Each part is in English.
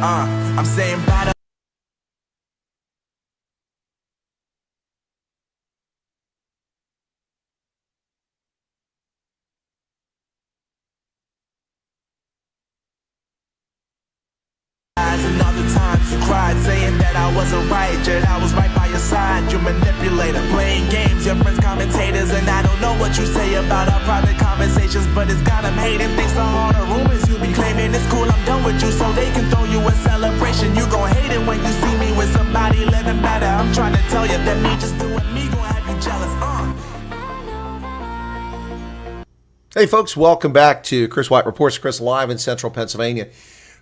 I'm saying bye to and all the times you cried, saying that I wasn't right, yet I was right by your side. You manipulator, playing games, your friends commentators, and I don't know what you say about our private conversations, but it's got them hating. Thanks to all the rumors you be claiming, it's cool, I'm done with you, so they can throw you a celebration. You gon' hate it when you see me with somebody living better. I'm trying to tell you that me just doing me gon' have you jealous. Hey folks, welcome back to Chris Wyatt Reports. Chris live in Central Pennsylvania.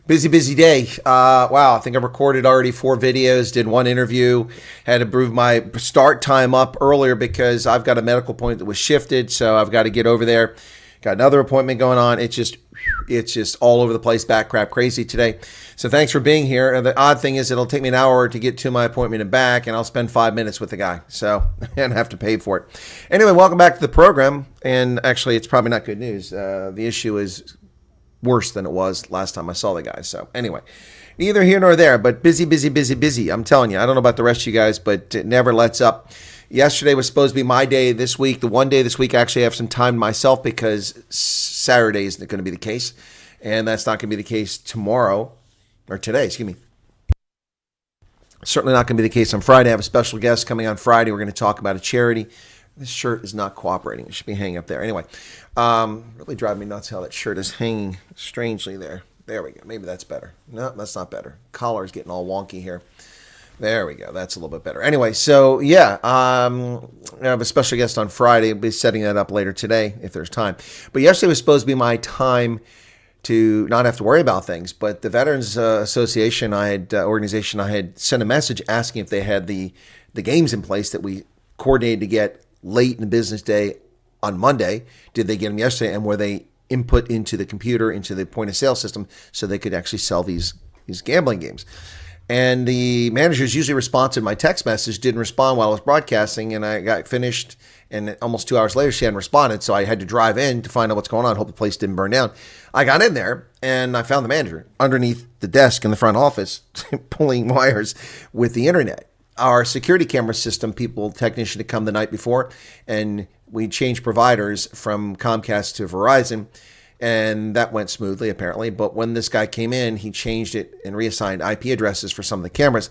Busy day. Wow, I think I've recorded already 4 videos, did 1 interview, had to move my start time up earlier because I've got a medical appointment that was shifted, so I've got to get over there. Got another appointment going on. It's just all over the place, back crap crazy today. So thanks for being here. The odd thing is it'll take me an hour to get to my appointment and back, and I'll spend 5 minutes with the guy, so and have to pay for it. Anyway, welcome back to the program, and actually it's probably not good news. The issue is worse than it was last time I saw the guy. So anyway, neither here nor there, but busy. I'm telling you, I don't know about the rest of you guys, but it never lets up. Yesterday was supposed to be my day this week. The one day this week, I actually have some time to myself because Saturday isn't going to be the case. And that's not going to be the case tomorrow, or today, excuse me. Certainly not going to be the case on Friday. I have a special guest coming on Friday. We're going to talk about a charity. This shirt is not cooperating. It should be hanging up there. Anyway, really driving me nuts how that shirt is hanging strangely there. There we go. Maybe that's better. No, that's not better. Collar's getting all wonky here. There we go. That's a little bit better. Anyway, so yeah, I have a special guest on Friday. I'll be setting that up later today if there's time. But yesterday was supposed to be my time to not have to worry about things. But the Veterans Association, organization, I had sent a message asking if they had the games in place that we coordinated to get late in the business day on Monday. Did they get them yesterday? And were they input into the computer, into the point of sale system, so they could actually sell these gambling games? And the managers usually respond to my text message, didn't respond while I was broadcasting, and I got finished, and almost 2 hours later, she hadn't responded, so I had to drive in to find out what's going on, hope the place didn't burn down. I got in there, and I found the manager underneath the desk in the front office pulling wires with the internet. Our security camera system, technician to come the night before, and we changed providers from Comcast to Verizon, and that went smoothly apparently. But when this guy came in, he changed it and reassigned IP addresses for some of the cameras.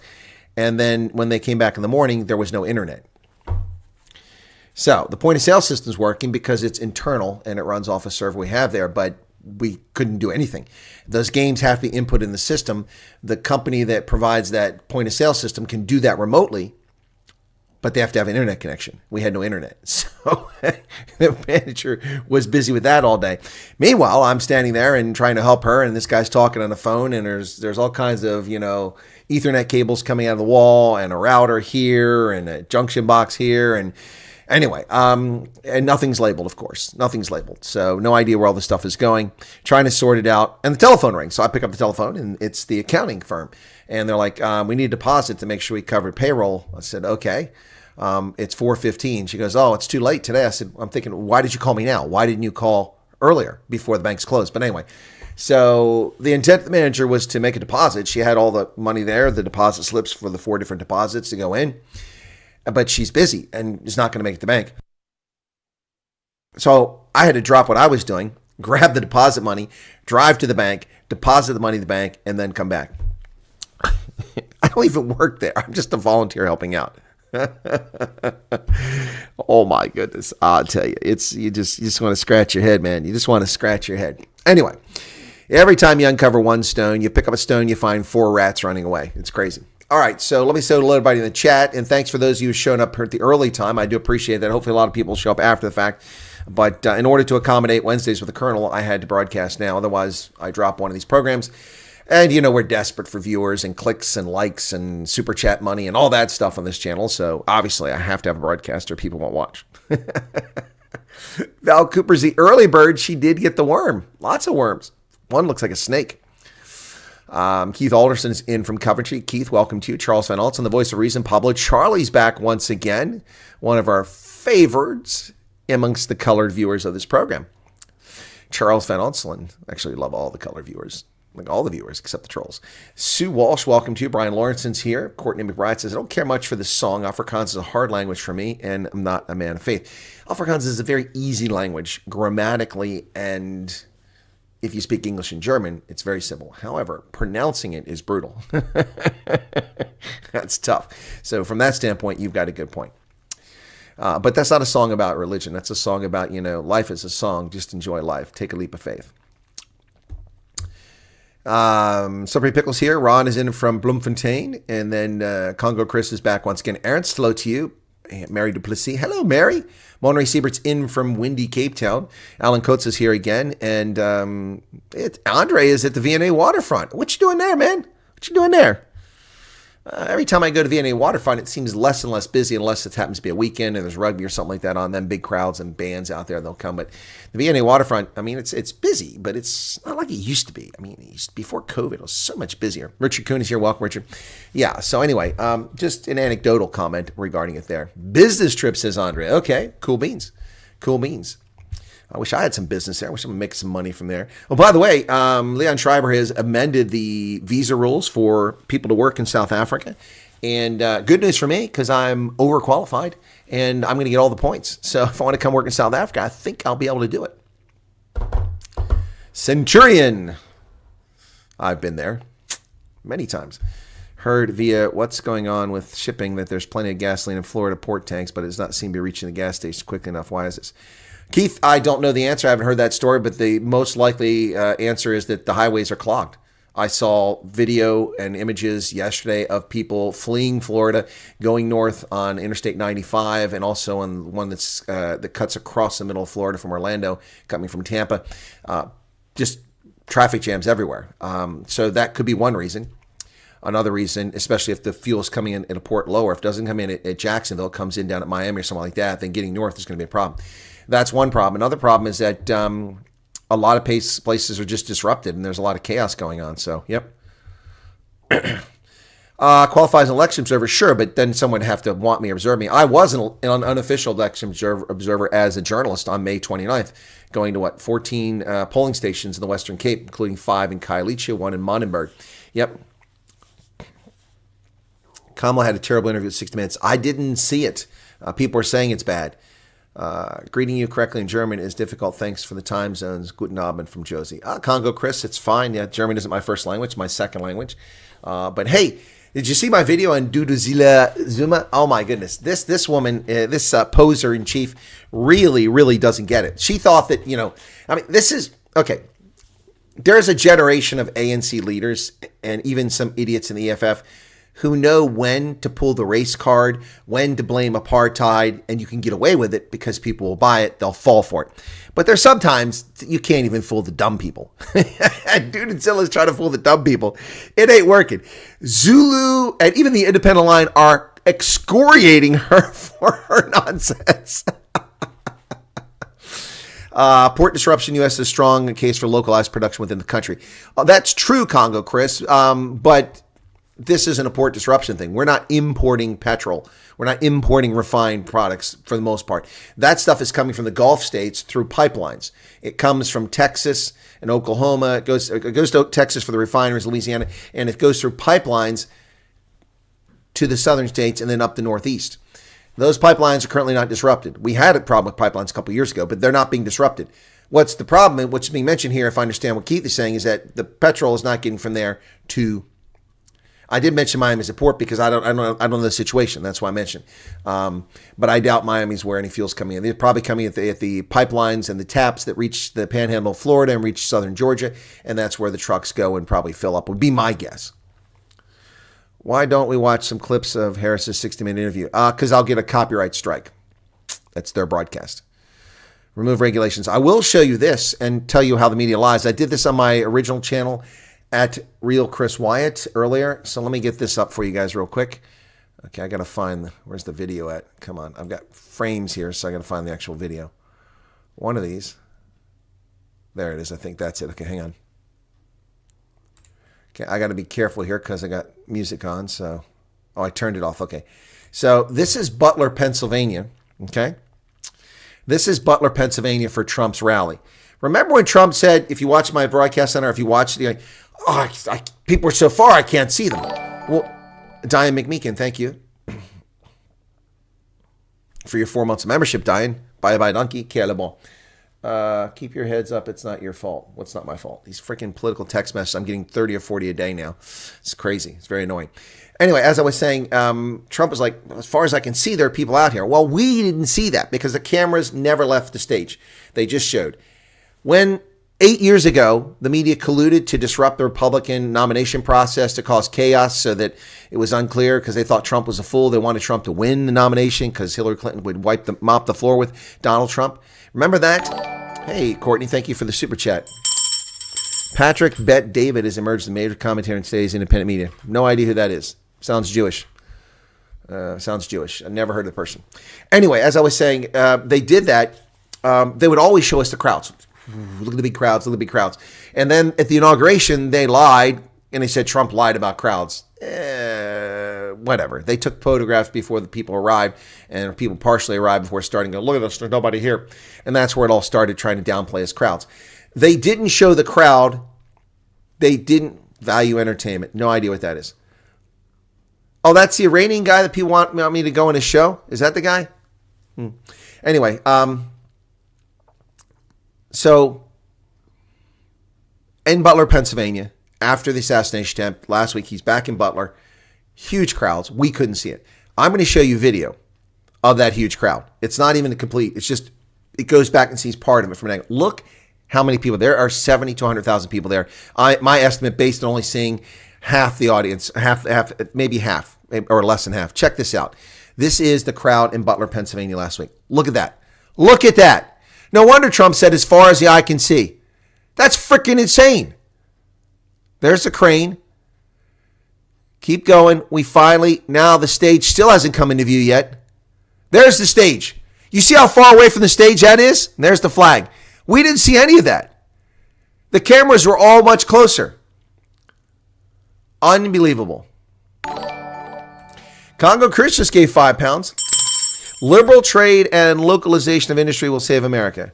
And then when they came back in the morning, there was no internet. So the point of sale system's working because it's internal and it runs off a server we have there, but we couldn't do anything. Those games have to be input in the system. The company that provides that point of sale system can do that remotely, but they have to have an internet connection. We had no internet. So the manager was busy with that all day. Meanwhile, I'm standing there and trying to help her, and this guy's talking on the phone, and there's all kinds of, Ethernet cables coming out of the wall, and a router here, and a junction box here, and anyway, and nothing's labeled, of course. Nothing's labeled. So no idea where all this stuff is going. Trying to sort it out. And the telephone rings. So I pick up the telephone, and it's the accounting firm. And they're like, we need a deposit to make sure we covered payroll. I said, okay. It's 4:15. She goes, oh, it's too late today. I said, I'm thinking, why did you call me now? Why didn't you call earlier before the bank's closed? But anyway, so the intent of the manager was to make a deposit. She had all the money there, the deposit slips for the 4 different deposits to go in. But she's busy and is not going to make it to the bank. So I had to drop what I was doing, grab the deposit money, drive to the bank, deposit the money in the bank, and then come back. I don't even work there. I'm just a volunteer helping out. Oh my goodness. I'll tell you, you just want to scratch your head, man. You just want to scratch your head. Anyway, every time you uncover one stone, you pick up a stone, you find 4 rats running away. It's crazy. All right, so let me say hello to everybody in the chat, and thanks for those of you who showed up at the early time. I do appreciate that. Hopefully a lot of people show up after the fact. But in order to accommodate Wednesdays with the Colonel, I had to broadcast now. Otherwise, I drop one of these programs. And, we're desperate for viewers and clicks and likes and super chat money and all that stuff on this channel. So obviously, I have to have a broadcast or people won't watch. Val Cooper's the early bird. She did get the worm. Lots of worms. One looks like a snake. Keith Alderson's in from Coventry. Keith, welcome to you. Charles Van Altson, the voice of reason. Pablo Charlie's back once again. One of our favorites amongst the colored viewers of this program. Charles Van Altson. Actually, love all the colored viewers. like all the viewers except the trolls. Sue Walsh, welcome to you. Brian Lawrenson's here. Courtney McBride says, I don't care much for this song. Afrikaans is a hard language for me, and I'm not a man of faith. Afrikaans is a very easy language grammatically, and if you speak English and German, it's very simple. However, pronouncing it is brutal. That's tough. So from that standpoint, you've got a good point. But that's not a song about religion. That's a song about, life is a song. Just enjoy life. Take a leap of faith. Slippery Pickles here. Ron is in from Bloemfontein. And then Congo Chris is back once again. Ernst, hello to you. Mary Duplessis. Hello, Mary. Monterey Siebert's in from windy Cape Town. Alan Coates is here again. And Andre is at the V&A waterfront. What you doing there, man? What you doing there? Every time I go to V&A waterfront, it seems less and less busy unless it happens to be a weekend and there's rugby or something like that on. Then big crowds and bands out there, they'll come. But the V&A waterfront, I mean, it's busy, but it's not like it used to be. I mean, before COVID, it was so much busier. Richard Kuhn is here. Welcome, Richard. Yeah, so anyway, just an anecdotal comment regarding it there. Business trip, says Andre. Okay, cool beans. Cool beans. I wish I had some business there. I wish I would make some money from there. Oh, by the way, Leon Schreiber has amended the visa rules for people to work in South Africa. And good news for me, because I'm overqualified and I'm going to get all the points. So if I want to come work in South Africa, I think I'll be able to do it. Centurion. I've been there many times. Heard via what's going on with shipping that there's plenty of gasoline in Florida port tanks, but it does not seem to be reaching the gas stations quickly enough. Why is this? Keith, I don't know the answer. I haven't heard that story, but the most likely answer is that the highways are clogged. I saw video and images yesterday of people fleeing Florida, going north on Interstate 95, and also on one that cuts across the middle of Florida from Orlando, coming from Tampa. Just traffic jams everywhere. So that could be one reason. Another reason, especially if the fuel is coming in at a port lower, if it doesn't come in at Jacksonville, it comes in down at Miami or something like that, then getting north is going to be a problem. That's one problem. Another problem is that a lot of places are just disrupted and there's a lot of chaos going on. So, yep. Qualifies an election observer, sure, but then someone would have to want me or observe me. I was an unofficial election observer as a journalist on May 29th, going to 14 polling stations in the Western Cape, including 5 in Khayelitsha, 1 in Monenberg. Yep. Kamala had a terrible interview at 60 Minutes. I didn't see it. People are saying it's bad. Greeting you correctly in German is difficult. Thanks for the time zones. Guten Abend from Josie. Congo Chris, it's fine. Yeah, German isn't my first language, it's my second language. But hey, did you see my video on Duduzila Zuma? Oh my goodness. This woman, this poser in chief really, really doesn't get it. She thought that, this is, okay. There's a generation of ANC leaders and even some idiots in the EFF who know when to pull the race card, when to blame apartheid, and you can get away with it because people will buy it, they'll fall for it. But there's sometimes you can't even fool the dumb people. Dude and Zilla's trying to fool the dumb people. It ain't working. Zulu and even the Independent Line are excoriating her for her nonsense. Port disruption, U.S. is strong case for localized production within the country. That's true, Congo Chris, but this isn't a port disruption thing. We're not importing petrol. We're not importing refined products for the most part. That stuff is coming from the Gulf states through pipelines. It comes from Texas and Oklahoma. It goes to Texas for the refineries, Louisiana, and it goes through pipelines to the southern states and then up the northeast. Those pipelines are currently not disrupted. We had a problem with pipelines a couple of years ago, but they're not being disrupted. What's the problem? What's being mentioned here, if I understand what Keith is saying, is that the petrol is not getting from there to. I did mention Miami as a port because I don't know the situation. That's why I mentioned. But I doubt Miami's where any fuel's coming in. They're probably coming at the pipelines and the taps that reach the Panhandle of Florida and reach southern Georgia, and that's where the trucks go and probably fill up. Would be my guess. Why don't we watch some clips of Harris's 60-minute interview? Because I'll get a copyright strike. That's their broadcast. Remove regulations. I will show you this and tell you how the media lies. I did this on my original channel at Real Chris Wyatt earlier. So let me get this up for you guys real quick. Okay, I got to find, where's the video at? Come on, I've got frames here, so I got to find the actual video. One of these. There it is, I think that's it. Okay, hang on. Okay, I got to be careful here because I got music on, so. Oh, I turned it off, okay. So this is Butler, Pennsylvania, okay? This is Butler, Pennsylvania for Trump's rally. Remember when Trump said, if you watch my broadcast center, if you watch the, people are so far, I can't see them. Well, Diane McMeekin, thank you for your 4 months of membership, Diane. Bye bye, donkey. Quel bon. Keep your heads up. It's not your fault. What's not my fault? These freaking political text messages. I'm getting 30 or 40 a day now. It's crazy. It's very annoying. Anyway, as I was saying, Trump was like, as far as I can see, there are people out here. Well, we didn't see that because the cameras never left the stage. They just showed. When 8 years ago, the media colluded to disrupt the Republican nomination process to cause chaos so that it was unclear because they thought Trump was a fool. They wanted Trump to win the nomination because Hillary Clinton would mop the floor with Donald Trump. Remember that? Hey, Courtney, thank you for the super chat. Patrick Bet David has emerged as a major commentator in today's independent media. No idea who that is. Sounds Jewish. Sounds Jewish. I never heard of the person. Anyway, as I was saying, they did that. They would always show us the crowds. Look at the big crowds. Look at the big crowds. And then at the inauguration, they lied, and they said Trump lied about crowds. Whatever. They took photographs before the people arrived, and people partially arrived before starting to look at us. There's nobody here. And that's where it all started, trying to downplay his crowds. They didn't show the crowd. They didn't value entertainment. No idea what that is. Oh, that's the Iranian guy that people want me to go in his show? Is that the guy? Anyway, so in Butler, Pennsylvania, after the assassination attempt last week, he's back in Butler. Huge crowds. We couldn't see it. I'm going to show you video of that huge crowd. It's not even complete. It's just, it goes back and sees part of it from an angle. Look how many people. There are 70 to 100,000 people there. My estimate, based on only seeing half the audience, maybe half, or less than half. Check this out. This is the crowd in Butler, Pennsylvania last week. Look at that. Look at that. No wonder Trump said as far as the eye can see. That's freaking insane. There's the crane. Keep going. Now the stage still hasn't come into view yet. There's the stage. You see how far away from the stage that is? And there's the flag. We didn't see any of that. The cameras were all much closer. Unbelievable. Congo Chris just gave £5. Liberal trade and localization of industry will save America.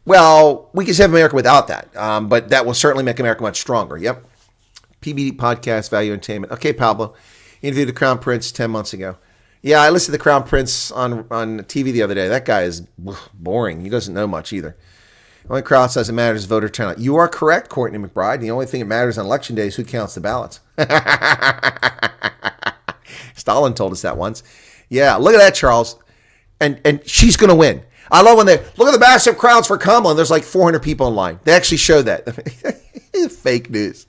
Well, we can save America without that, but that will certainly make America much stronger. Yep. PBD podcast, value entertainment. Okay, Pablo. Interviewed the Crown Prince 10 months ago. Yeah, I listened to the Crown Prince on TV the other day. That guy is boring. He doesn't know much either. The only crowd size that matters is voter turnout. You are correct, Courtney McBride. The only thing that matters on election day is who counts the ballots. Stalin told us that once. Yeah, look at that, Charles. And she's going to win. I love when they look at the massive crowds for Kamala, and there's like 400 people in line. They actually showed that. Fake news.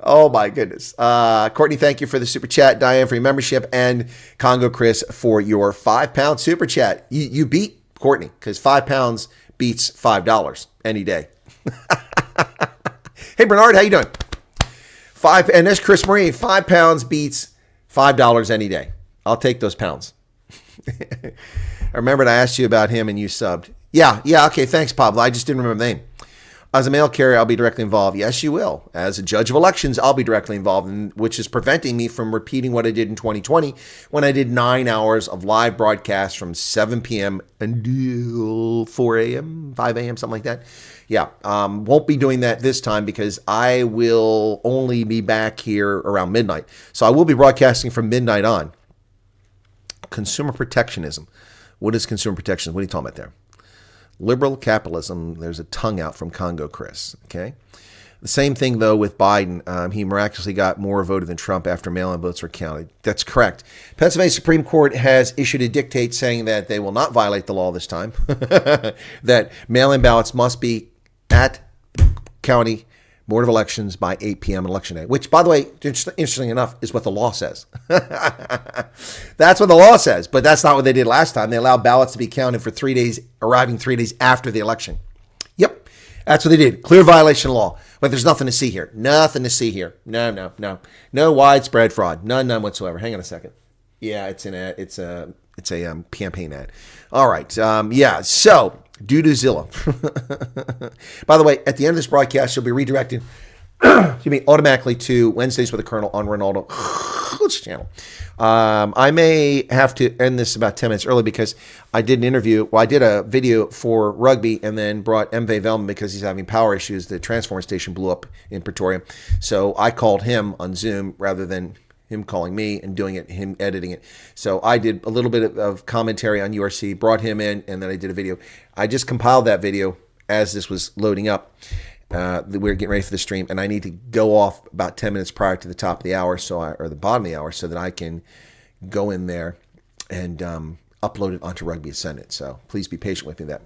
Oh, my goodness. Courtney, thank you for the super chat. Diane for your membership. And Congo Chris for your £5 super chat. You beat Courtney because £5 beats $5 any day. Hey, Bernard, how you doing? And there's Chris Marine. £5 beats $5 any day. I'll take those pounds. I remembered I asked you about him and you subbed. Yeah, okay, thanks, Pablo. I just didn't remember the name. As a mail carrier, I'll be directly involved. Yes, you will. As a judge of elections, I'll be directly involved, which is preventing me from repeating what I did in 2020 when I did 9 hours of live broadcasts from 7 p.m. until 4 a.m., 5 a.m., something like that. Yeah, won't be doing that this time because I will only be back here around midnight. So I will be broadcasting from midnight on. Consumer protectionism. What is consumer protectionism? What are you talking about there? Liberal capitalism. There's a tongue out from Congo Chris. Okay. The same thing, though, with Biden. He miraculously got more voted than Trump after mail-in votes were counted. That's correct. Pennsylvania Supreme Court has issued a dictate saying that they will not violate the law this time, that mail-in ballots must be at county Board of Elections by 8 p.m. on Election Day, which, by the way, interestingly enough, is what the law says. That's what the law says, but that's not what they did last time. They allowed ballots to be counted for 3 days, arriving 3 days after the election. Yep, that's what they did. Clear violation of law, but there's nothing to see here. Nothing to see here. No widespread fraud. None whatsoever. Hang on a second. Yeah, it's a campaign ad. All right. So due to Zillow. By the way, at the end of this broadcast, you'll be redirected automatically to Wednesdays with the Colonel on Ronaldo. channel. I may have to end this about 10 minutes early because I did an interview. Well, I did a video for rugby and then brought MV Velman because he's having power issues. The transformer station blew up in Pretoria. So I called him on Zoom rather than him calling me and doing it, him editing it. So I did a little bit of commentary on URC, brought him in, and then I did a video. I just compiled that video as this was loading up. We were getting ready for the stream, and I need to go off about 10 minutes prior to the top of the hour, or the bottom of the hour, so that I can go in there and upload it onto Rugby Ascendant. So please be patient with me. That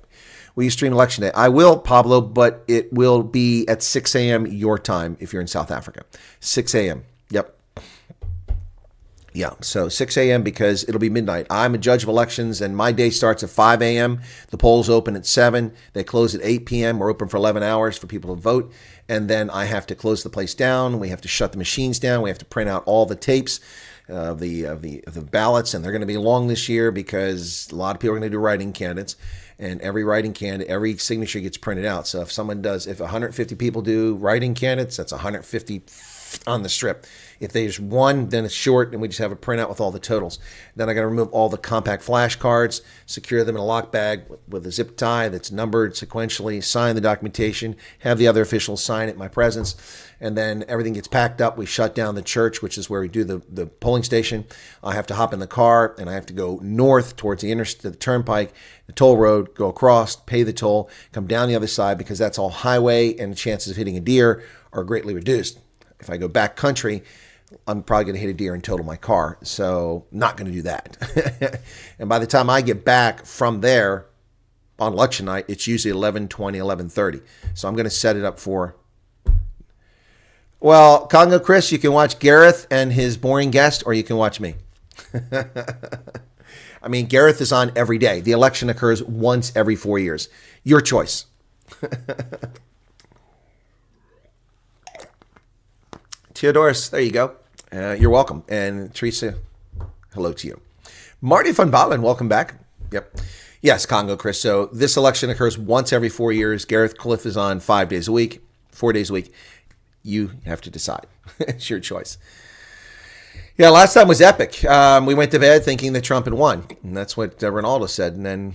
will you stream election day? I will, Pablo, but it will be at 6 a.m. your time if you're in South Africa. 6 a.m. Yep. Yeah, so 6 a.m. because it'll be midnight. I'm a judge of elections, and my day starts at 5 a.m. The polls open at 7. They close at 8 p.m. We're open for 11 hours for people to vote, and then I have to close the place down. We have to shut the machines down. We have to print out all the tapes of the ballots, and they're going to be long this year because a lot of people are going to do writing candidates, and every writing candidate, every signature gets printed out. So if 150 people do writing candidates, that's 150 on the strip. If there's one, then it's short, and we just have a printout with all the totals. Then I got to remove all the compact flash cards, secure them in a lock bag with a zip tie that's numbered sequentially, sign the documentation, have the other officials sign it in my presence, and then everything gets packed up. We shut down the church, which is where we do the polling station. I have to hop in the car, and I have to go north towards the turnpike, the toll road, go across, pay the toll, come down the other side because that's all highway, and the chances of hitting a deer are greatly reduced. If I go back country, I'm probably going to hit a deer and total my car. So not going to do that. And by the time I get back from there on election night, it's usually 11:20, 11:30. So I'm going to set it up for, well, Congo Chris, you can watch Gareth and his boring guest, or you can watch me. I mean, Gareth is on every day. The election occurs once every 4 years. Your choice. Theodorus, there you go. You're welcome. And Teresa, hello to you. Marty van Balen, welcome back. Yep. Yes, Congo Chris. So this election occurs once every 4 years. Gareth Cliff is on 5 days a week, 4 days a week. You have to decide. It's your choice. Yeah, last time was epic. We went to bed thinking that Trump had won. And that's what Ronaldo said. And then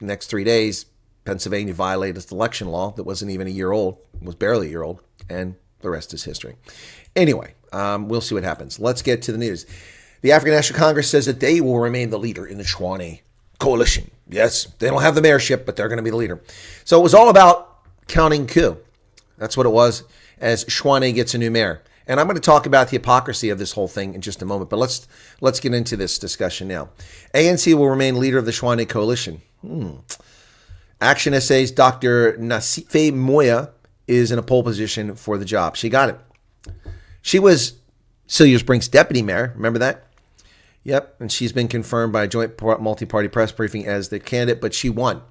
the next 3 days, Pennsylvania violated its election law that wasn't even a year old, was barely a year old. And the rest is history. Anyway, we'll see what happens. Let's get to the news. The African National Congress says that they will remain the leader in the Tshwane coalition. Yes, they don't have the mayorship, but they're going to be the leader. So it was all about counting coup. That's what it was, as Tshwane gets a new mayor. And I'm going to talk about the hypocrisy of this whole thing in just a moment. But let's get into this discussion now. ANC will remain leader of the Tshwane coalition. Action SA's Dr. Nasife Moya is in a pole position for the job. She got it. She was Cilliers Brink's deputy mayor. Remember that? Yep. And she's been confirmed by a joint multi-party press briefing as the candidate, but she won.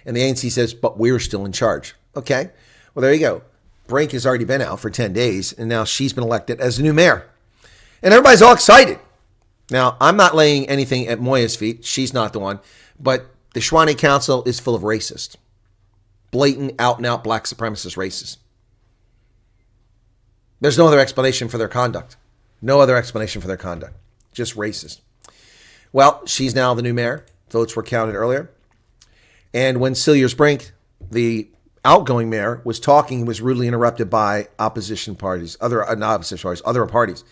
And the ANC says, but we're still in charge. Okay. Well, there you go. Brink has already been out for 10 days, and now she's been elected as the new mayor. And everybody's all excited. Now, I'm not laying anything at Moya's feet. She's not the one. But the Tshwane Council is full of racists. Blatant, out-and-out black supremacist racists. There's no other explanation for their conduct. No other explanation for their conduct. Just racist. Well, she's now the new mayor. Votes were counted earlier. And when Cilliers Brink, the outgoing mayor, was talking, he was rudely interrupted by opposition parties, other parties.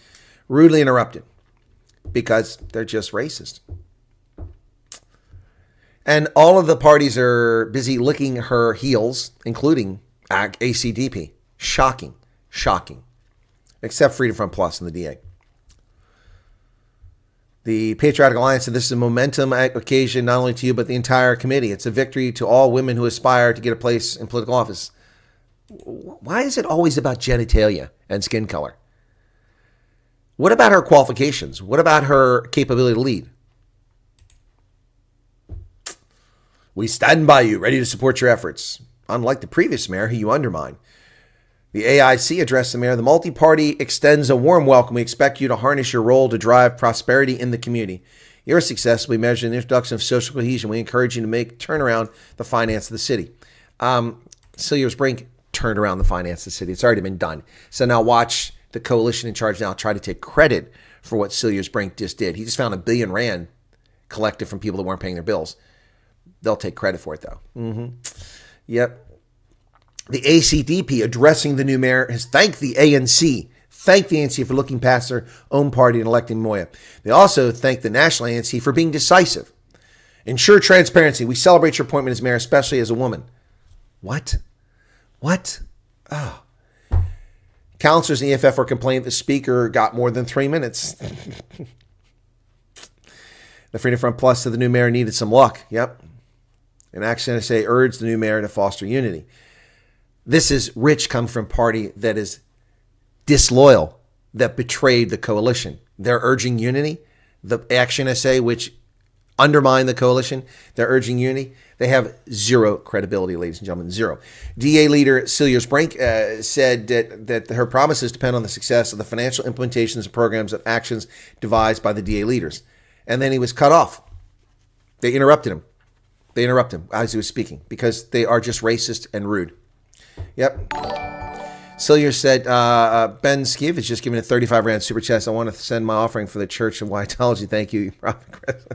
Rudely interrupted because they're just racist. And all of the parties are busy licking her heels, including ACDP. Shocking. Except Freedom Front Plus and the DA. The Patriotic Alliance said this is a momentum occasion not only to you, but the entire committee. It's a victory to all women who aspire to get a place in political office. Why is it always about genitalia and skin color? What about her qualifications? What about her capability to lead? We stand by you, ready to support your efforts. Unlike the previous mayor who you undermined. The AIC addressed the mayor. The multi-party extends a warm welcome. We expect you to harness your role to drive prosperity in the community. Your success will be measured in the introduction of social cohesion. We encourage you to turn around the finance of the city. Cilliers Brink turned around the finance of the city. It's already been done. So now watch the coalition in charge now try to take credit for what Cilliers Brink just did. He just found R1 billion collected from people that weren't paying their bills. They'll take credit for it, though. Yep. The ACDP, addressing the new mayor, has thanked the ANC. Thanked the ANC for looking past their own party and electing Moya. They also thanked the national ANC for being decisive. Ensure transparency. We celebrate your appointment as mayor, especially as a woman. What? Oh. Councillors in the EFF were complaining the speaker got more than 3 minutes. The Freedom Front Plus said the new mayor needed some luck. Yep. And Action NSA urged the new mayor to foster unity. This is rich come from a party that is disloyal, that betrayed the coalition. They're urging unity. The Action SA, which undermined the coalition, they're urging unity. They have zero credibility, ladies and gentlemen, zero. DA leader Cilliers Brink said that her promises depend on the success of the financial implementations of programs and actions devised by the DA leaders. And then he was cut off. They interrupted him. As he was speaking because they are just racist and rude. Yep. Cilliers said, Ben Skiv is just giving a 35 Rand super chat. I want to send my offering for the Church of Wyattology. Thank you, Prophet Chris.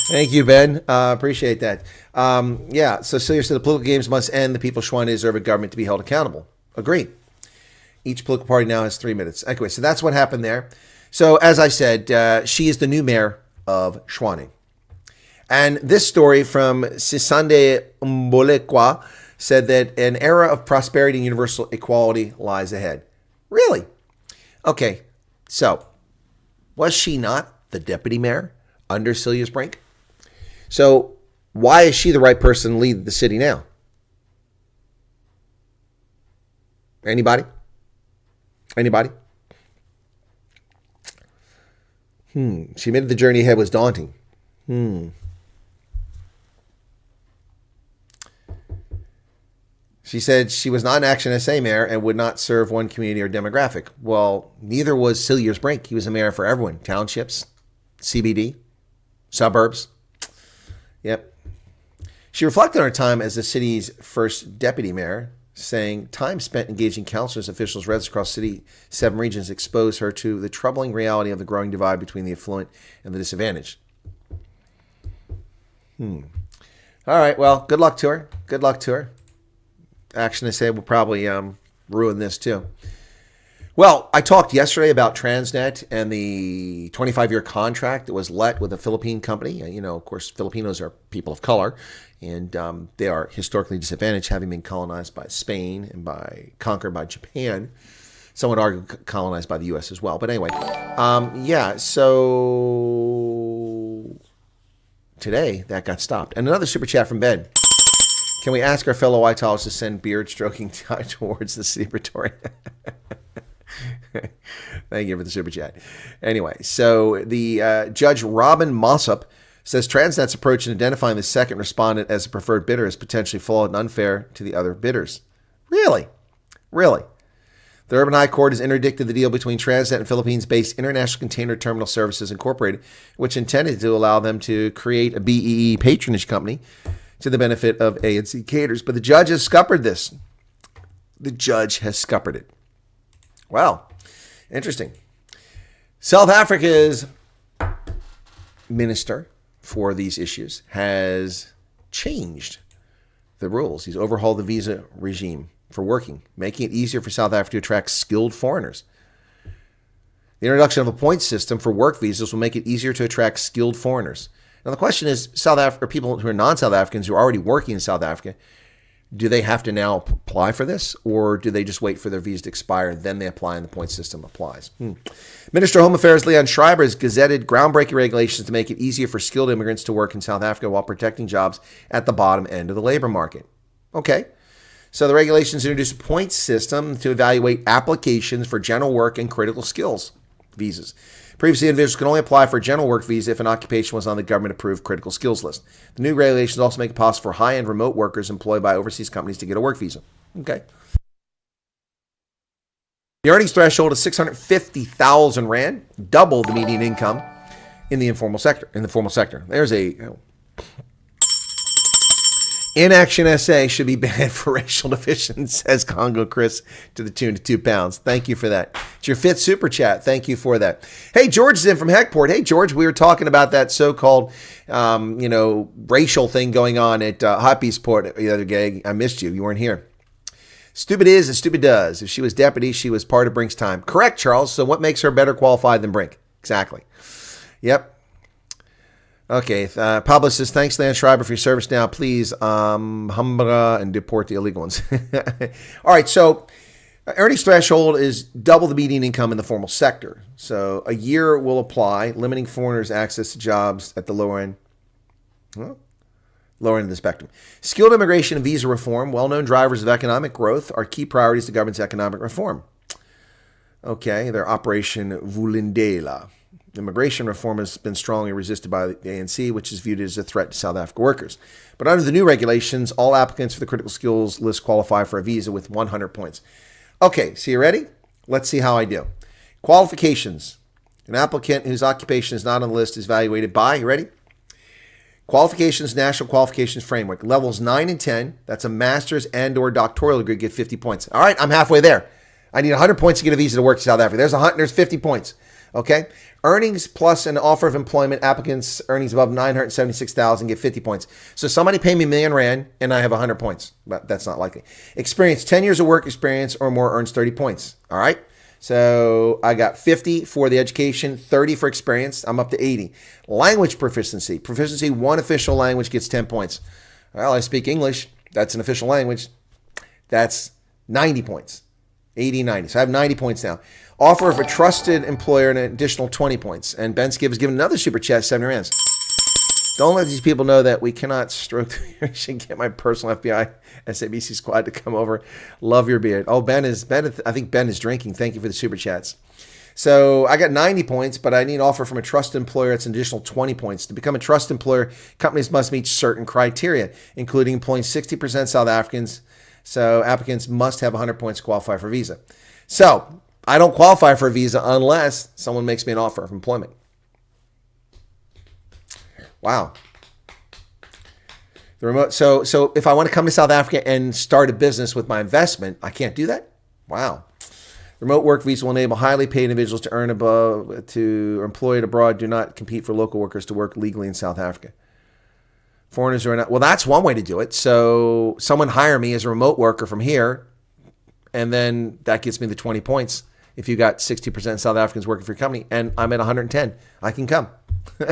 Thank you, Ben. Appreciate that. Yeah, so Cilliers said the political games must end. The people of Tshwane deserve a government to be held accountable. Agreed. Each political party now has 3 minutes. Anyway, so that's what happened there. So as I said, she is the new mayor of Tshwane. And this story from Sisande Mbolekwa said that an era of prosperity and universal equality lies ahead. Really? Okay, so was she not the deputy mayor under Cilliers Brink? So why is she the right person to lead the city now? Anybody? She admitted the journey ahead was daunting. She said she was not an Action SA mayor and would not serve one community or demographic. Well, neither was Cilliers Brink. He was a mayor for everyone. Townships, CBD, suburbs. Yep. She reflected on her time as the city's first deputy mayor, saying time spent engaging councilors, officials, residents across the city, 7 regions exposed her to the troubling reality of the growing divide between the affluent and the disadvantaged. All right. Well, good luck to her. Action SA will probably ruin this too. Well, I talked yesterday about Transnet and the 25-year contract that was let with a Philippine company. You know, of course, Filipinos are people of color, and they are historically disadvantaged, having been colonized by Spain and conquered by Japan. Some would argue colonized by the U.S. as well. But anyway, yeah, so today that got stopped. And another super chat from Ben. Can we ask our fellow Whitehallers to send beard stroking towards the city of Pretoria? Thank you for the super chat. Anyway, so the Judge Robin Mossop says Transnet's approach in identifying the second respondent as a preferred bidder is potentially flawed and unfair to the other bidders. Really? The Durban High Court has interdicted the deal between Transnet and Philippines-based International Container Terminal Services Incorporated, which intended to allow them to create a BEE patronage company to the benefit of ANC caters. But the judge has scuppered this. The judge has scuppered it. Wow. Interesting. South Africa's minister for these issues has changed the rules. He's overhauled the visa regime for working, making it easier for South Africa to attract skilled foreigners. The introduction of a points system for work visas will make it easier to attract skilled foreigners. Now, the question is, South Africa, people who are non-South Africans who are already working in South Africa, do they have to now apply for this, or do they just wait for their visa to expire, then they apply and the point system applies? Minister of Home Affairs Leon Schreiber has gazetted groundbreaking regulations to make it easier for skilled immigrants to work in South Africa while protecting jobs at the bottom end of the labor market. Okay, so the regulations introduce a points system to evaluate applications for general work and critical skills visas. Previously, individuals could only apply for a general work visa if an occupation was on the government-approved critical skills list. The new regulations also make it possible for high-end remote workers employed by overseas companies to get a work visa. Okay. The earnings threshold is 650,000 Rand, double the median income in the informal sector. There's a Inaction SA should be banned for racial division, says Congo Chris, to the tune of £2. Thank you for that. It's your 5th super chat. Thank you for that. Hey, George is in from Heckport. Hey, George, we were talking about that so-called, racial thing going on at Hoppiesport the other day. I missed you. You weren't here. Stupid is and stupid does. If she was deputy, she was part of Brink's time. Correct, Charles. So what makes her better qualified than Brink? Exactly. Yep. Okay, Pablo says, thanks, Lance Schreiber, for your service now. Please, humbra and deport the illegal ones. All right, so earnings threshold is double the median income in the formal sector. So a year will apply, limiting foreigners' access to jobs at the lower end. Well, lower end of the spectrum. Skilled immigration and visa reform, well-known drivers of economic growth, are key priorities to the government's economic reform. Okay, their Operation Vulindela. Immigration reform has been strongly resisted by the ANC, which is viewed as a threat to South Africa workers. But under the new regulations, all applicants for the critical skills list qualify for a visa with 100 points. Okay, so you ready? Let's see how I do. Qualifications. An applicant whose occupation is not on the list is evaluated by, you ready? Qualifications, National Qualifications Framework. Levels 9 and 10, that's a master's and or doctoral degree, get 50 points. All right, I'm halfway there. I need 100 points to get a visa to work in South Africa. There's 50 points. Okay, earnings plus an offer of employment. Applicants earnings above 976,000 get 50 points. So somebody pay me R1,000,000 and I have 100 points, but that's not likely. Experience, 10 years of work experience or more earns 30 points. All right, so I got 50 for the education, 30 for experience. I'm up to 80. Language proficiency. Proficiency, one official language gets 10 points. Well, I speak English. That's an official language. That's 90 points. 80, 90. So I have 90 points now. Offer of a trusted employer an additional 20 points. And Ben Skiv has given another super chat, 70 rands. Don't let these people know that we cannot stroke the beard. I should get my personal FBI SABC squad to come over. Love your beard. Oh, Ben, I think Ben is drinking. Thank you for the super chats. So I got 90 points, but I need an offer from a trusted employer. It's an additional 20 points. To become a trusted employer, companies must meet certain criteria, including employing 60% South Africans. So applicants must have 100 points to qualify for a visa. So I don't qualify for a visa unless someone makes me an offer of employment. Wow. The remote. So if I want to come to South Africa and start a business with my investment, I can't do that? Wow. Remote work visa will enable highly paid individuals to earn above to employed abroad do not compete for local workers to work legally in South Africa. Foreigners are not. Well, that's one way to do it. So someone hire me as a remote worker from here, and then that gets me the 20 points. If you got 60% South Africans working for your company, and I'm at 110, I can come. For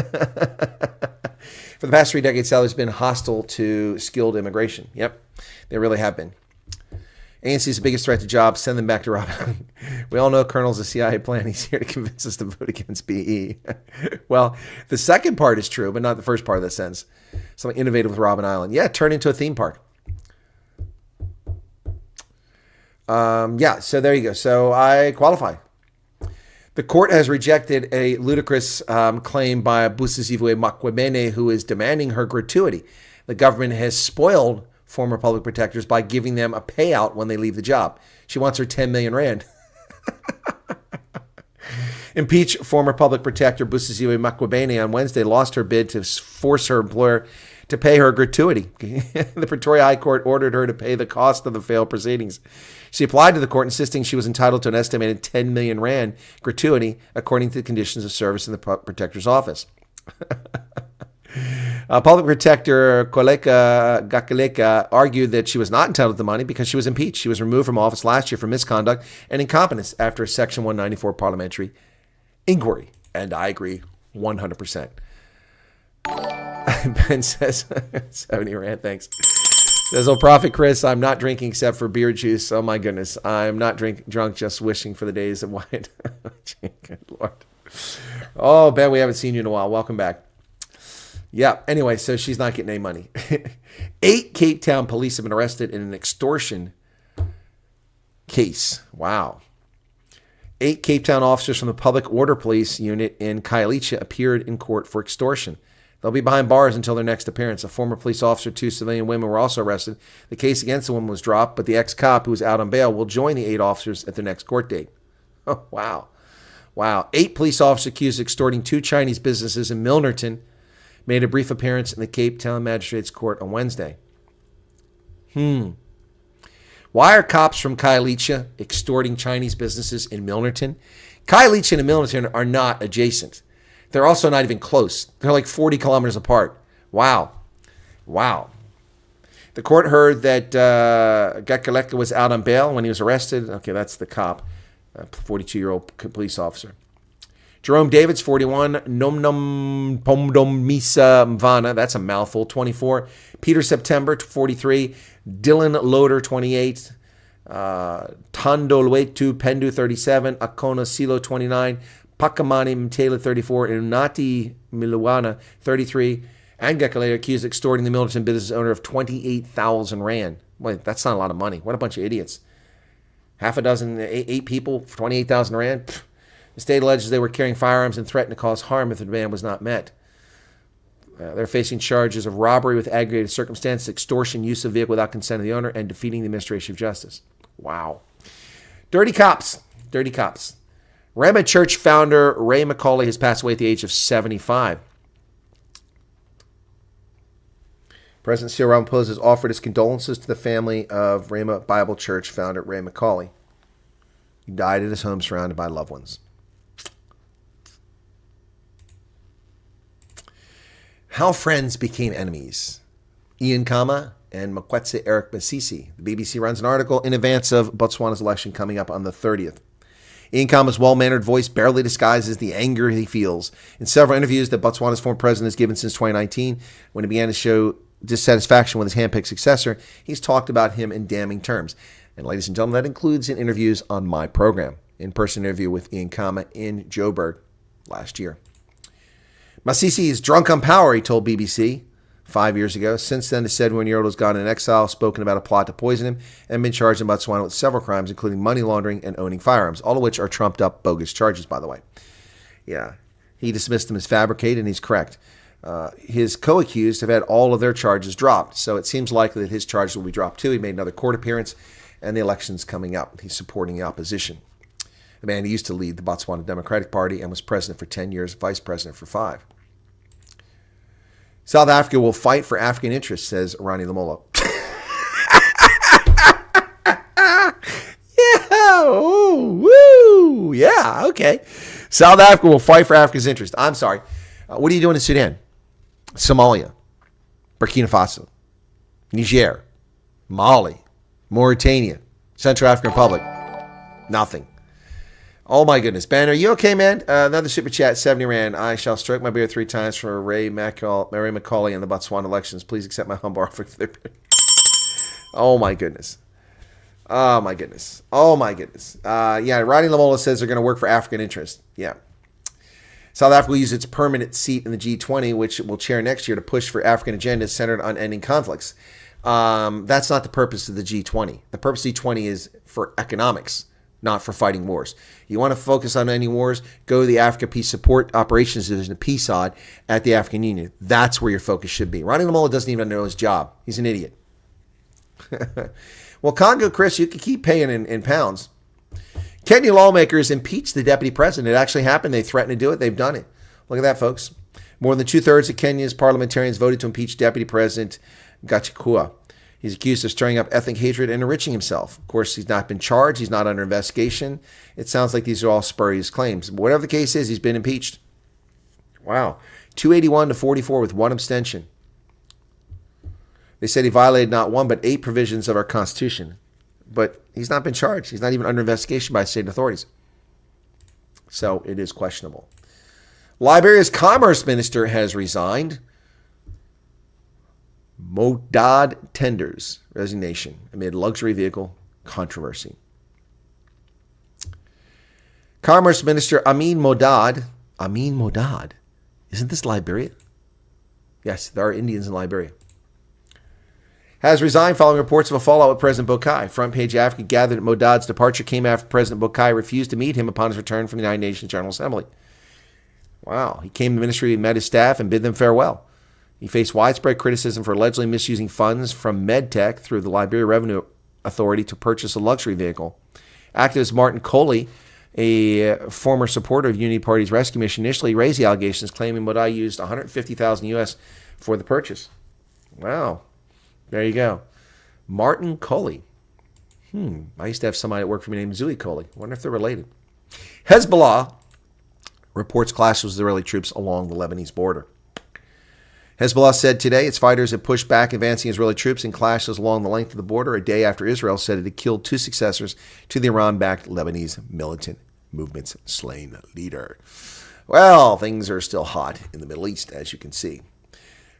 the past 3 decades, South has been hostile to skilled immigration. Yep, they really have been. ANC is the biggest threat to jobs. Send them back to Robin. We all know Colonel's a CIA plan. He's here to convince us to vote against BE. Well, the second part is true, but not the first part of that sentence. Something innovative with Robben Island. Yeah, turn into a theme park. Yeah, so there you go. So I qualify. The court has rejected a ludicrous claim by Busisiwe Makwebene, who is demanding her gratuity. The government has spoiled former public protectors by giving them a payout when they leave the job. She wants her 10 million rand. Impeach former public protector Busisiwe Makwebene on Wednesday lost her bid to force her employer to pay her gratuity. The Pretoria High Court ordered her to pay the cost of the failed proceedings. She applied to the court, insisting she was entitled to an estimated 10 million rand gratuity, according to the conditions of service in the protector's office. Public Protector Koleka Gakaleka argued that she was not entitled to the money because she was impeached. She was removed from office last year for misconduct and incompetence after a Section 194 parliamentary inquiry. And I agree 100%. Ben says, 70 rand, thanks. Says, oh, Prophet Chris, I'm not drinking except for beer juice. Oh, my goodness. I'm not drunk, just wishing for the days of wine. Good Lord. Oh, Ben, we haven't seen you in a while. Welcome back. Yeah, anyway, so she's not getting any money. 8 Cape Town police have been arrested in an extortion case. Wow. 8 Cape Town officers from the Public Order Police Unit in Khayelitsha appeared in court for extortion. They'll be behind bars until their next appearance. A former police officer, 2 civilian women were also arrested. The case against the woman was dropped, but the ex-cop who was out on bail will join the 8 officers at their next court date. Oh, wow. Wow. 8 police officers accused of extorting 2 Chinese businesses in Milton made a brief appearance in the Cape Town Magistrates Court on Wednesday. Why are cops from Khayelitsha extorting Chinese businesses in Milnerton? Khayelitsha and Milnerton are not adjacent. They're also not even close. They're like 40 kilometers apart. Wow. The court heard that Gakaleka was out on bail when he was arrested. Okay, that's the cop, 42-year-old police officer. Jerome Davids, 41. Nomnom Pomdom Misa Mvana, that's a mouthful, 24. Peter September, 43. Dylan Loader, 28. Tando Luetu Pendu, 37. Akona Silo, 29. Pakamani Mtela, 34. And Unati Miluana, 33. And Gakaleka accused of extorting the Milton business owner of 28,000 rand. Wait, that's not a lot of money. What a bunch of idiots. Half a dozen, eight people for 28,000 rand? Pfft. The state alleges they were carrying firearms and threatened to cause harm if the demand was not met. They're facing charges of robbery with aggravated circumstances, extortion, use of vehicle without consent of the owner, and defeating the administration of justice. Wow. Dirty cops. Rhema Church founder Ray McCauley has passed away at the age of 75. President Cyril Ramaphosa has offered his condolences to the family of Rhema Bible Church founder Ray McCauley. He died at his home surrounded by loved ones. How friends became enemies. Ian Kama and Mokwetsi Eric Masisi. The BBC runs an article in advance of Botswana's election coming up on the 30th. Ian Kama's well-mannered voice barely disguises the anger he feels. In several interviews that Botswana's former president has given since 2019, when he began to show dissatisfaction with his handpicked successor, he's talked about him in damning terms. And ladies and gentlemen, that includes in interviews on my program. In-person interview with Ian Kama in Joburg last year. Masisi is drunk on power, he told BBC 5 years ago. Since then, the 71-year-old has gone in exile, spoken about a plot to poison him, and been charged in Botswana with several crimes, including money laundering and owning firearms, all of which are trumped-up bogus charges, by the way. Yeah, he dismissed them as fabricated, and he's correct. His co-accused have had all of their charges dropped, so it seems likely that his charges will be dropped too. He made another court appearance, and the election's coming up. He's supporting the opposition. The man who used to lead the Botswana Democratic Party and was president for 10 years, vice president for 5. South Africa will fight for African interests, says Ronnie Lamola. Yeah, woo, yeah, okay. South Africa will fight for Africa's interest. I'm sorry. What are you doing in Sudan? Somalia, Burkina Faso, Niger, Mali, Mauritania, Central African Republic. Nothing. Oh my goodness. Ben, are you okay, man? Another super chat, 70 Rand. I shall stroke my beard 3 times for Ray McCauley in the Botswana elections. Please accept my humble offer for their beard. Oh my goodness. Yeah, Ronnie Lamola says they're going to work for African interest. Yeah. South Africa will use its permanent seat in the G20, which it will chair next year, to push for African agendas centered on ending conflicts. That's not the purpose of the G20. The purpose of the G20 is for economics, not for fighting wars. You want to focus on ending wars, go to the Africa Peace Support Operations Division, the PSOD, at the African Union. That's where your focus should be. Ronnie Lamola doesn't even know his job. He's an idiot. Well, Congo, Chris, you can keep paying in pounds. Kenya lawmakers impeached the deputy president. It actually happened. They threatened to do it. They've done it. Look at that, folks. More than 2/3 of Kenya's parliamentarians voted to impeach Deputy President Gachagua. He's accused of stirring up ethnic hatred and enriching himself. Of course, he's not been charged. He's not under investigation. It sounds like these are all spurious claims. But whatever the case is, he's been impeached. Wow. 281 to 44 with one abstention. They said he violated not one but 8 provisions of our Constitution. But he's not been charged. He's not even under investigation by state authorities. So it is questionable. Liberia's commerce minister has resigned. Modad tenders resignation amid luxury vehicle controversy. Commerce Minister Amin Modad, isn't this Liberia? Yes, there are Indians in Liberia. Has resigned following reports of a fallout with President Boakai. Front Page Africa gathered that Modad's departure came after President Boakai refused to meet him upon his return from the United Nations General Assembly. Wow. He came to the ministry, met his staff, and bid them farewell. He faced widespread criticism for allegedly misusing funds from MedTech through the Liberia Revenue Authority to purchase a luxury vehicle. Activist Martin Coley, a former supporter of Unity Party's rescue mission, initially raised the allegations, claiming Modai used $150,000 US for the purchase. Wow. There you go. Martin Coley. I used to have somebody that worked for me named Zui Coley. I wonder if they're related. Hezbollah reports clashes with Israeli troops along the Lebanese border. Hezbollah said today its fighters had pushed back advancing Israeli troops in clashes along the length of the border a day after Israel said it had killed 2 successors to the Iran-backed Lebanese militant movement's slain leader. Well, things are still hot in the Middle East, as you can see.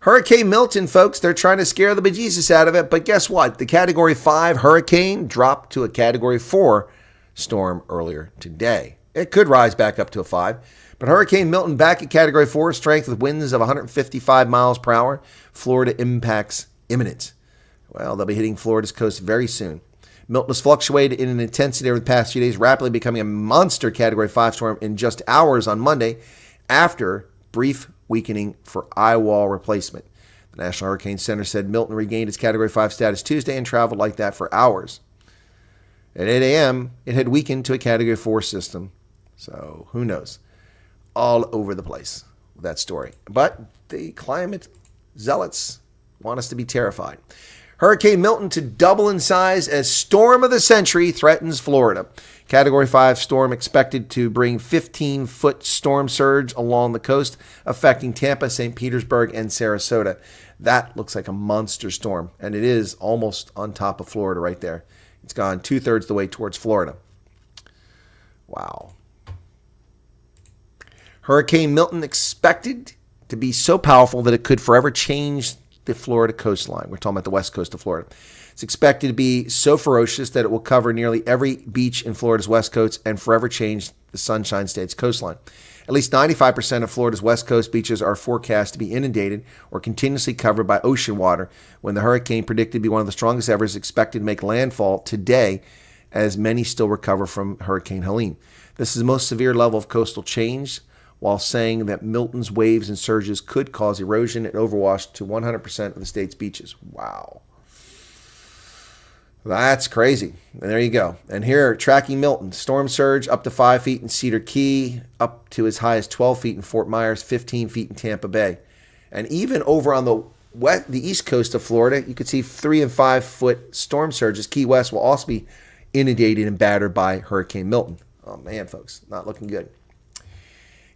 Hurricane Milton, folks, they're trying to scare the bejesus out of it, but guess what? The Category 5 hurricane dropped to a Category 4 storm earlier today. It could rise back up to a 5, but Hurricane Milton back at Category 4, strength with winds of 155 miles per hour. Florida impacts imminent. Well, they'll be hitting Florida's coast very soon. Milton has fluctuated in an intensity over the past few days, rapidly becoming a monster Category 5 storm in just hours on Monday after brief weakening for eye wall replacement. The National Hurricane Center said Milton regained its Category 5 status Tuesday and traveled like that for hours. At 8 a.m., it had weakened to a Category 4 system. So who knows? All over the place with that story. But the climate zealots want us to be terrified. Hurricane Milton to double in size as storm of the century threatens Florida. Category 5 storm expected to bring 15-foot storm surge along the coast, affecting Tampa, St. Petersburg, and Sarasota. That looks like a monster storm, and it is almost on top of Florida right there. It's gone 2/3 the way towards Florida. Wow. Hurricane Milton expected to be so powerful that it could forever change the Florida coastline. We're talking about the west coast of Florida. It's expected to be so ferocious that it will cover nearly every beach in Florida's west coast and forever change the Sunshine State's coastline. At least 95% of Florida's west coast beaches are forecast to be inundated or continuously covered by ocean water when the hurricane, predicted to be one of the strongest ever, is expected to make landfall today as many still recover from Hurricane Helene. This is the most severe level of coastal change, while saying that Milton's waves and surges could cause erosion and overwash to 100% of the state's beaches. Wow. That's crazy. And there you go. And here, tracking Milton. Storm surge up to 5 feet in Cedar Key, up to as high as 12 feet in Fort Myers, 15 feet in Tampa Bay. And even over on the east coast of Florida, you could see 3 and 5 foot storm surges. Key West will also be inundated and battered by Hurricane Milton. Oh man, folks, not looking good.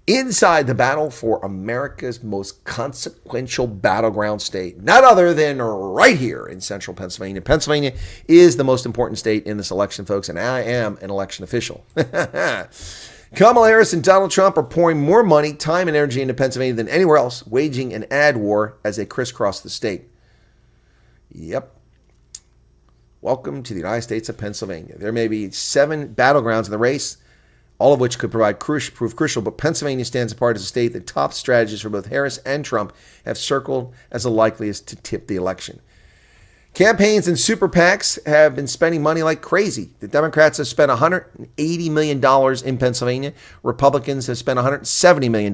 Inside the battle for America's most consequential battleground state, none other than right here in central Pennsylvania. Pennsylvania is the most important state in this election, folks, and I am an election official. Kamala Harris and Donald Trump are pouring more money, time, and energy into Pennsylvania than anywhere else, waging an ad war as they crisscross the state. Yep. Welcome to the United States of Pennsylvania. There may be 7 battlegrounds in the race, all of which could prove crucial, but Pennsylvania stands apart as a state that top strategists for both Harris and Trump have circled as the likeliest to tip the election. Campaigns and super PACs have been spending money like crazy. The Democrats have spent $180 million in Pennsylvania. Republicans have spent $170 million.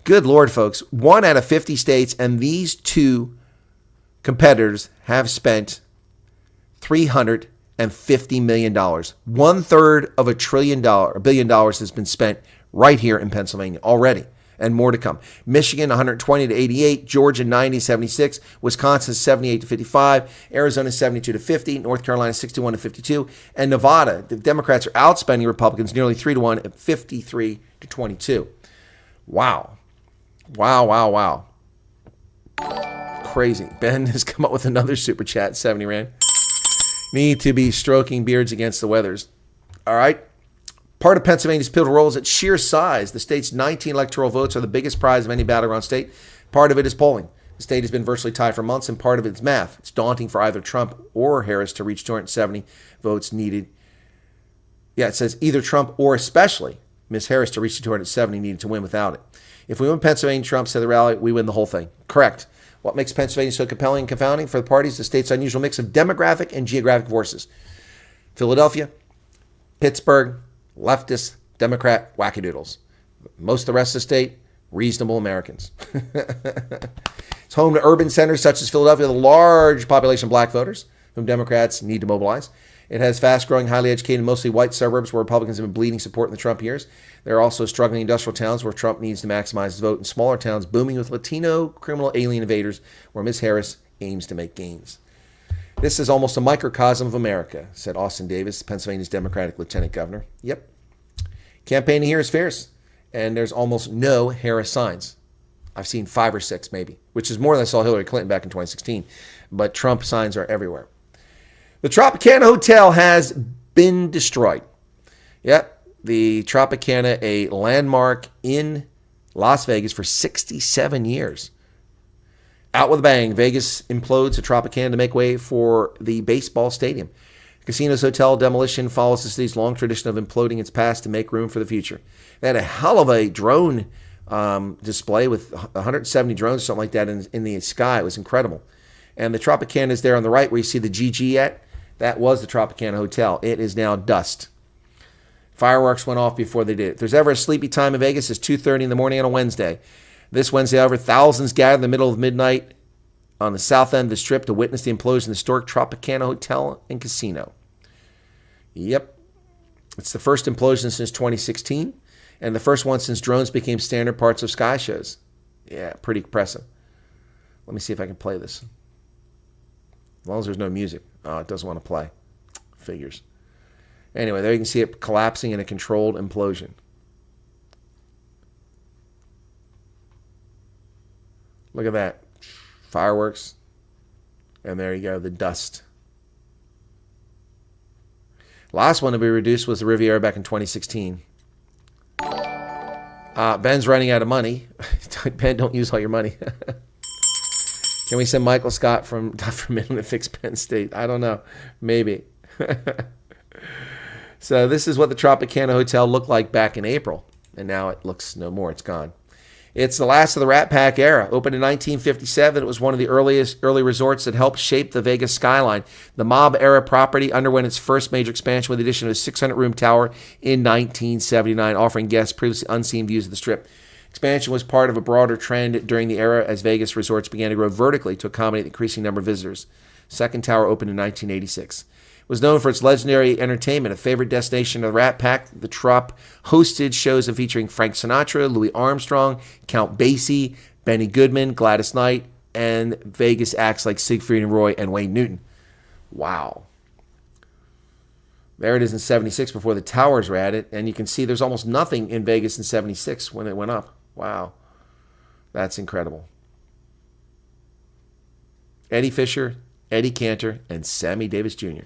Good Lord, folks. 1 out of 50 states, and these 2 competitors have spent $350 million. 1/3 of $1 billion has been spent right here in Pennsylvania already, and more to come. Michigan 120 to 88, Georgia 90 to 76, Wisconsin 78 to 55, Arizona 72 to 50, North Carolina 61 to 52, and Nevada. The Democrats are outspending Republicans nearly 3-1 at 53 to 22. Wow. Wow. Crazy. Ben has come up with another super chat, 70 Rand. Need to be stroking beards against the weathers. All right. Part of Pennsylvania's pivotal role is its sheer size. The state's 19 electoral votes are the biggest prize of any battleground state. Part of it is polling. The state has been virtually tied for months, and part of it is math. It's daunting for either Trump or Harris to reach 270 votes needed. Yeah, it says either Trump or especially Ms. Harris to reach the 270 needed to win without it. If we win Pennsylvania, Trump said the rally, we win the whole thing. Correct. What makes Pennsylvania so compelling and confounding for the parties is the state's unusual mix of demographic and geographic forces. Philadelphia, Pittsburgh, leftist, Democrat wackadoodles. Most of the rest of the state, reasonable Americans. It's home to urban centers such as Philadelphia, the large population of black voters whom Democrats need to mobilize. It has fast-growing, highly educated, mostly white suburbs where Republicans have been bleeding support in the Trump years. There are also struggling industrial towns where Trump needs to maximize his vote, and smaller towns booming with Latino criminal alien invaders where Ms. Harris aims to make gains. This is almost a microcosm of America, said Austin Davis, Pennsylvania's Democratic Lieutenant Governor. Yep. Campaigning here is fierce, and there's almost no Harris signs. I've seen 5 or 6 maybe, which is more than I saw Hillary Clinton back in 2016. But Trump signs are everywhere. The Tropicana Hotel has been destroyed. Yep, the Tropicana, a landmark in Las Vegas for 67 years. Out with a bang, Vegas implodes the Tropicana to make way for the baseball stadium. The casino's hotel demolition follows the city's long tradition of imploding its past to make room for the future. They had a hell of a drone display with 170 drones or something like that in the sky. It was incredible. And the Tropicana is there on the right where you see the GG at. That was the Tropicana Hotel. It is now dust. Fireworks went off before they did. If there's ever a sleepy time in Vegas, it's 2:30 in the morning on a Wednesday. This Wednesday, however, thousands gathered in the middle of midnight on the south end of the Strip to witness the implosion of the historic Tropicana Hotel and Casino. Yep. It's the first implosion since 2016, and the first one since drones became standard parts of sky shows. Yeah, pretty impressive. Let me see if I can play this. As long as there's no music. Oh, it doesn't want to play. Figures. Anyway, there you can see it collapsing in a controlled implosion. Look at that. Fireworks. And there you go, the dust. Last one to be reduced was the Riviera back in 2016. Ben's running out of money. Ben, don't use all your money. Can we send Michael Scott from Milton to fix Penn State? I don't know. Maybe. So this is what the Tropicana Hotel looked like back in April. And now it looks no more. It's gone. It's the last of the Rat Pack era. Opened in 1957, it was one of the early resorts that helped shape the Vegas skyline. The mob-era property underwent its first major expansion with the addition of a 600-room tower in 1979, offering guests previously unseen views of the Strip. Expansion was part of a broader trend during the era as Vegas resorts began to grow vertically to accommodate the increasing number of visitors. Second tower opened in 1986. It was known for its legendary entertainment, a favorite destination of the Rat Pack. The Trop hosted shows featuring Frank Sinatra, Louis Armstrong, Count Basie, Benny Goodman, Gladys Knight, and Vegas acts like Siegfried and Roy and Wayne Newton. Wow. There it is in 76 before the towers were added, and you can see there's almost nothing in Vegas in 76 when it went up. Wow. That's incredible. Eddie Fisher, Eddie Cantor, and Sammy Davis Jr.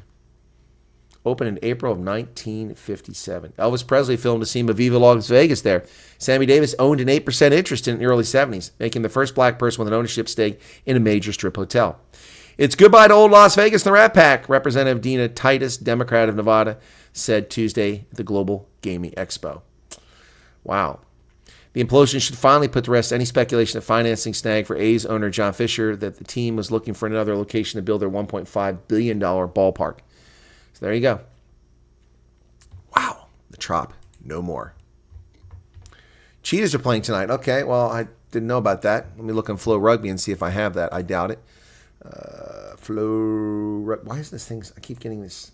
Opened in April of 1957. Elvis Presley filmed a scene of Viva Las Vegas there. Sammy Davis owned an 8% interest in the early 70s, making the first black person with an ownership stake in a major strip hotel. It's goodbye to old Las Vegas and the Rat Pack, Representative Dina Titus, Democrat of Nevada, said Tuesday at the Global Gaming Expo. Wow. The implosion should finally put to rest any speculation of financing snag for A's owner John Fisher that the team was looking for another location to build their $1.5 billion ballpark. So there you go. Wow. The Trop. No more. Cheetahs are playing tonight. Okay, well, I didn't know about that. Let me look on Flow Rugby and see if I have that. I doubt it. Why is this thing... I keep getting this...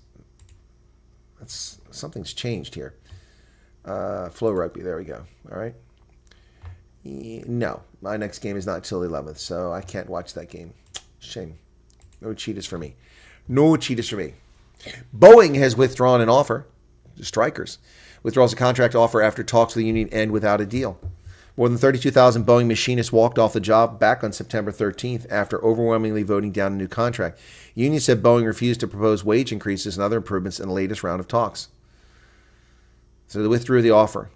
Something's changed here. Flow Rugby. There we go. All right. No, my next game is not until the 11th, so I can't watch that game. Shame. No Cheetahs for me. No Cheetahs for me. Boeing has withdrawn an offer. The strikers. Withdraws a contract offer after talks with the union end without a deal. More than 32,000 Boeing machinists walked off the job back on September 13th after overwhelmingly voting down a new contract. Union said Boeing refused to propose wage increases and other improvements in the latest round of talks. So they withdrew the offer.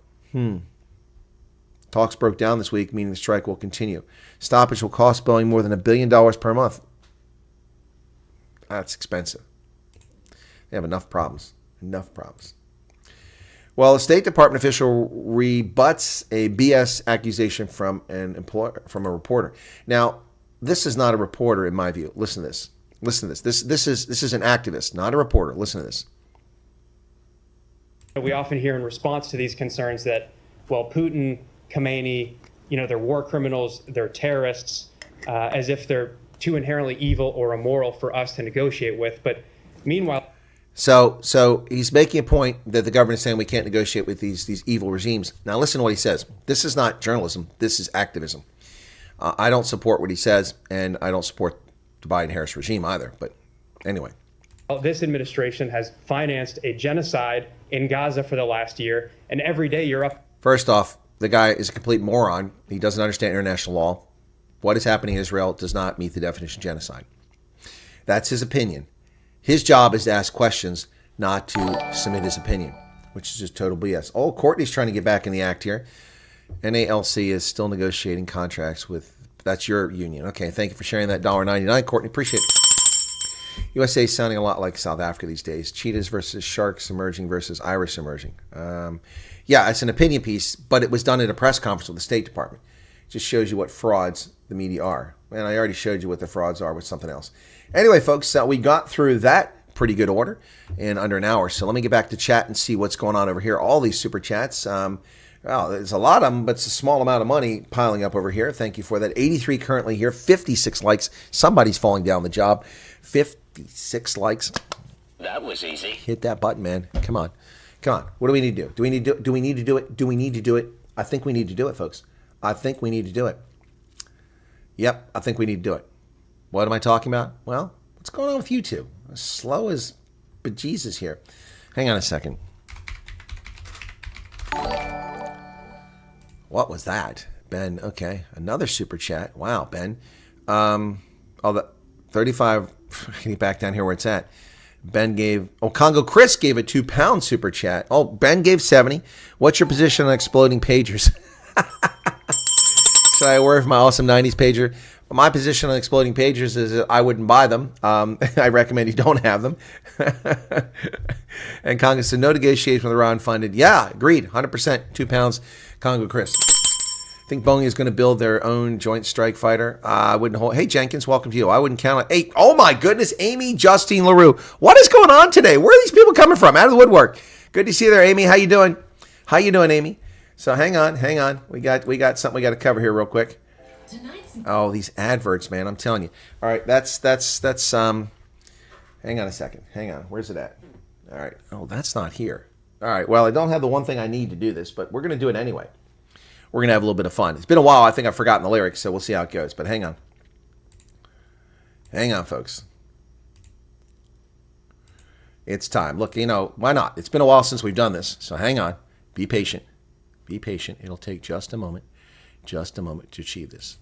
Talks broke down this week, meaning the strike will continue. Stoppage will cost Boeing more than $1 billion per month. That's expensive. They have enough problems. Enough problems. Well, a State Department official rebuts a BS accusation from from a reporter. Now, this is not a reporter in my view. Listen to this. Listen to this. This is an activist, not a reporter. Listen to this. We often hear in response to these concerns that, well, Putin, Khamenei, they're war criminals, they're terrorists, as if they're too inherently evil or immoral for us to negotiate with. But meanwhile... So he's making a point that the government is saying we can't negotiate with these evil regimes. Now listen to what he says. This is not journalism. This is activism. I don't support what he says, and I don't support the Biden-Harris regime either, but Anyway. This administration has financed a genocide in Gaza for the last year, and every day you're up. First off, the guy is a complete moron. He doesn't understand international law. What is happening in Israel does not meet the definition of genocide. That's his opinion. His job is to ask questions, not to submit his opinion, which is just total BS. Oh, Courtney's trying to get back in the act here. NALC is still negotiating contracts with, that's your union. Okay, thank you for sharing that $1.99, Courtney. Appreciate it. USA is sounding a lot like South Africa these days. Cheetahs versus sharks emerging versus Irish emerging. Yeah, it's an opinion piece, but it was done at a press conference with the State Department. It just shows you what frauds the media are. And I already showed you what the frauds are with something else. Anyway, folks, we got through that pretty good order in under an hour. So let me get back to chat and see what's going on over here. All these super chats. Well, there's a lot of them, but it's a small amount of money piling up over here. Thank you for that. 83 currently here, 56 likes. Somebody's falling down the job. 56 likes. That was easy. Hit that button, man. Come on. Come on. What do we need to do? Do we need to do it? Do we need to do it? I think we need to do it, folks. I think we need to do it. Yep, I think we need to do it. What am I talking about? Well, what's going on with you two? Slow as bejesus here. Hang on a second. What was that? Ben, okay. Another super chat. Wow, Ben. Oh, the 35. Get back down here where it's at. Ben gave, Congo Chris gave a £2 super chat. Oh, Ben gave 70. What's your position on exploding pagers? Should I worry with my awesome 90s pager? My position on exploding pagers is that I wouldn't buy them. I recommend you don't have them. And Congo said, no negotiation with Iran funded. Yeah, agreed. 100%. £2. Congo Chris. I think Boeing is going to build their own joint strike fighter. I wouldn't hold. Hey, Jenkins, welcome to you. I wouldn't count on. Hey, oh my goodness, Amy Justine LaRue. What is going on today? Where are these people coming from? Out of the woodwork. Good to see you there, Amy. How you doing? How you doing, Amy? So hang on. We got something we got to cover here real quick. Oh, these adverts, man. I'm telling you. All right, that's hang on a second. Hang on. Where's it at? All right. Oh, that's not here. All right. Well, I don't have the one thing I need to do this, but we're going to do it anyway. We're going to have a little bit of fun. It's been a while. I think I've forgotten the lyrics, so we'll see how it goes. But hang on. Hang on, folks. It's time. Look, why not? It's been a while since we've done this, so hang on. Be patient. Be patient. It'll take just a moment to achieve this.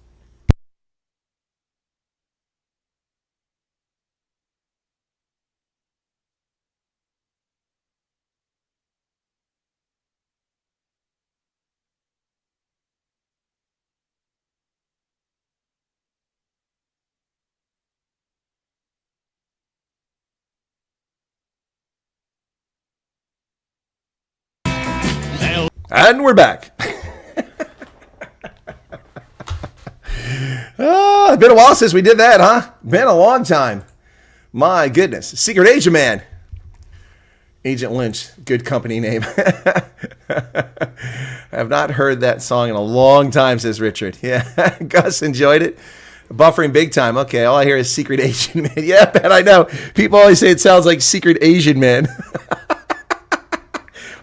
And we're back. It's been a while since we did that, huh? Been a long time. My goodness. Secret Agent Man. Agent Lynch. Good company name. I have not heard that song in a long time, says Richard. Yeah, Gus enjoyed it. Buffering big time. Okay, all I hear is Secret Asian Man. Yeah, Ben, I know. People always say it sounds like Secret Asian Man.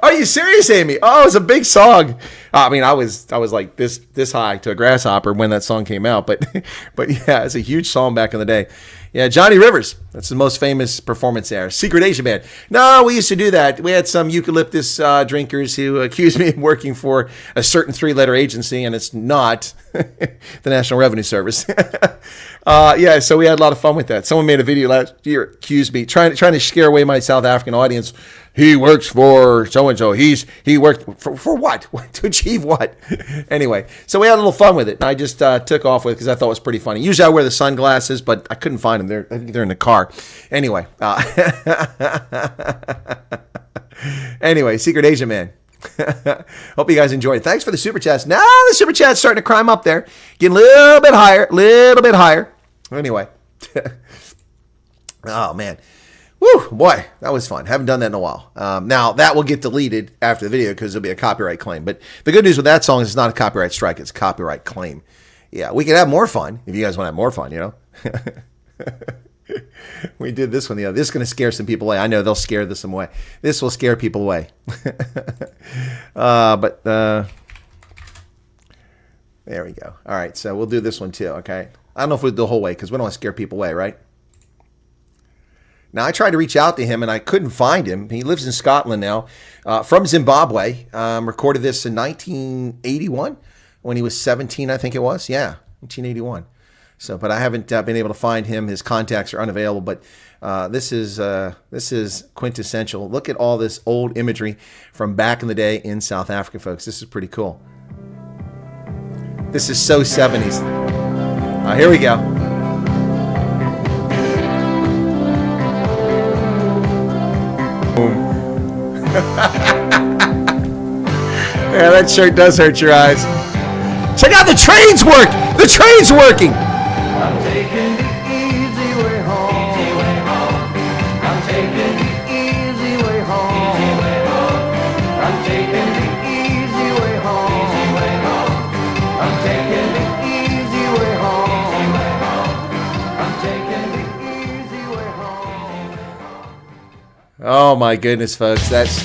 Are you serious, Amy? Oh, it was a big song. I mean, I was like this high to a grasshopper when that song came out, but yeah, it's a huge song back in the day. Yeah, Johnny Rivers. That's the most famous performance there. Secret Asian Man. No, we used to do that. We had some eucalyptus drinkers who accused me of working for a certain 3-letter agency, and it's not the National Revenue Service. Yeah, so we had a lot of fun with that. Someone made a video last year, accused me, trying to scare away my South African audience. He works for so-and-so. He worked for what? To achieve what? Anyway, so we had a little fun with it. I just took off with it because I thought it was pretty funny. Usually I wear the sunglasses, but I couldn't find them. I think they're in the car. Anyway. Anyway, Secret Agent Man. Hope you guys enjoyed it. Thanks for the super chats. Now the super chat's starting to climb up there. Getting a little bit higher. Anyway. Oh, man. Woo, boy, that was fun. Haven't done that in a while. Now, that will get deleted after the video because there'll be a copyright claim. But the good news with that song is it's not a copyright strike. It's a copyright claim. Yeah, we could have more fun if you guys want to have more fun, We did this one. This is going to scare some people away. I know they'll scare this away. This will scare people away. But there we go. All right, so we'll do this one too, okay? I don't know if we'll do the whole way because we don't want to scare people away, right? Now, I tried to reach out to him, and I couldn't find him. He lives in Scotland now, from Zimbabwe. Recorded this in 1981 when he was 17, I think it was. Yeah, 1981. So, but I haven't been able to find him. His contacts are unavailable. But this is quintessential. Look at all this old imagery from back in the day in South Africa, folks. This is pretty cool. This is so 70s. Here we go. Yeah, that shirt does hurt your eyes. Check out the trains work. The train's working. I'm taking the easy way home. Easy way home. I'm taking the easy way home. Easy way home. I'm taking the easy way home. Easy way home. I'm taking the easy way home. Easy way home. I'm taking the easy way home. Oh my goodness, folks. That's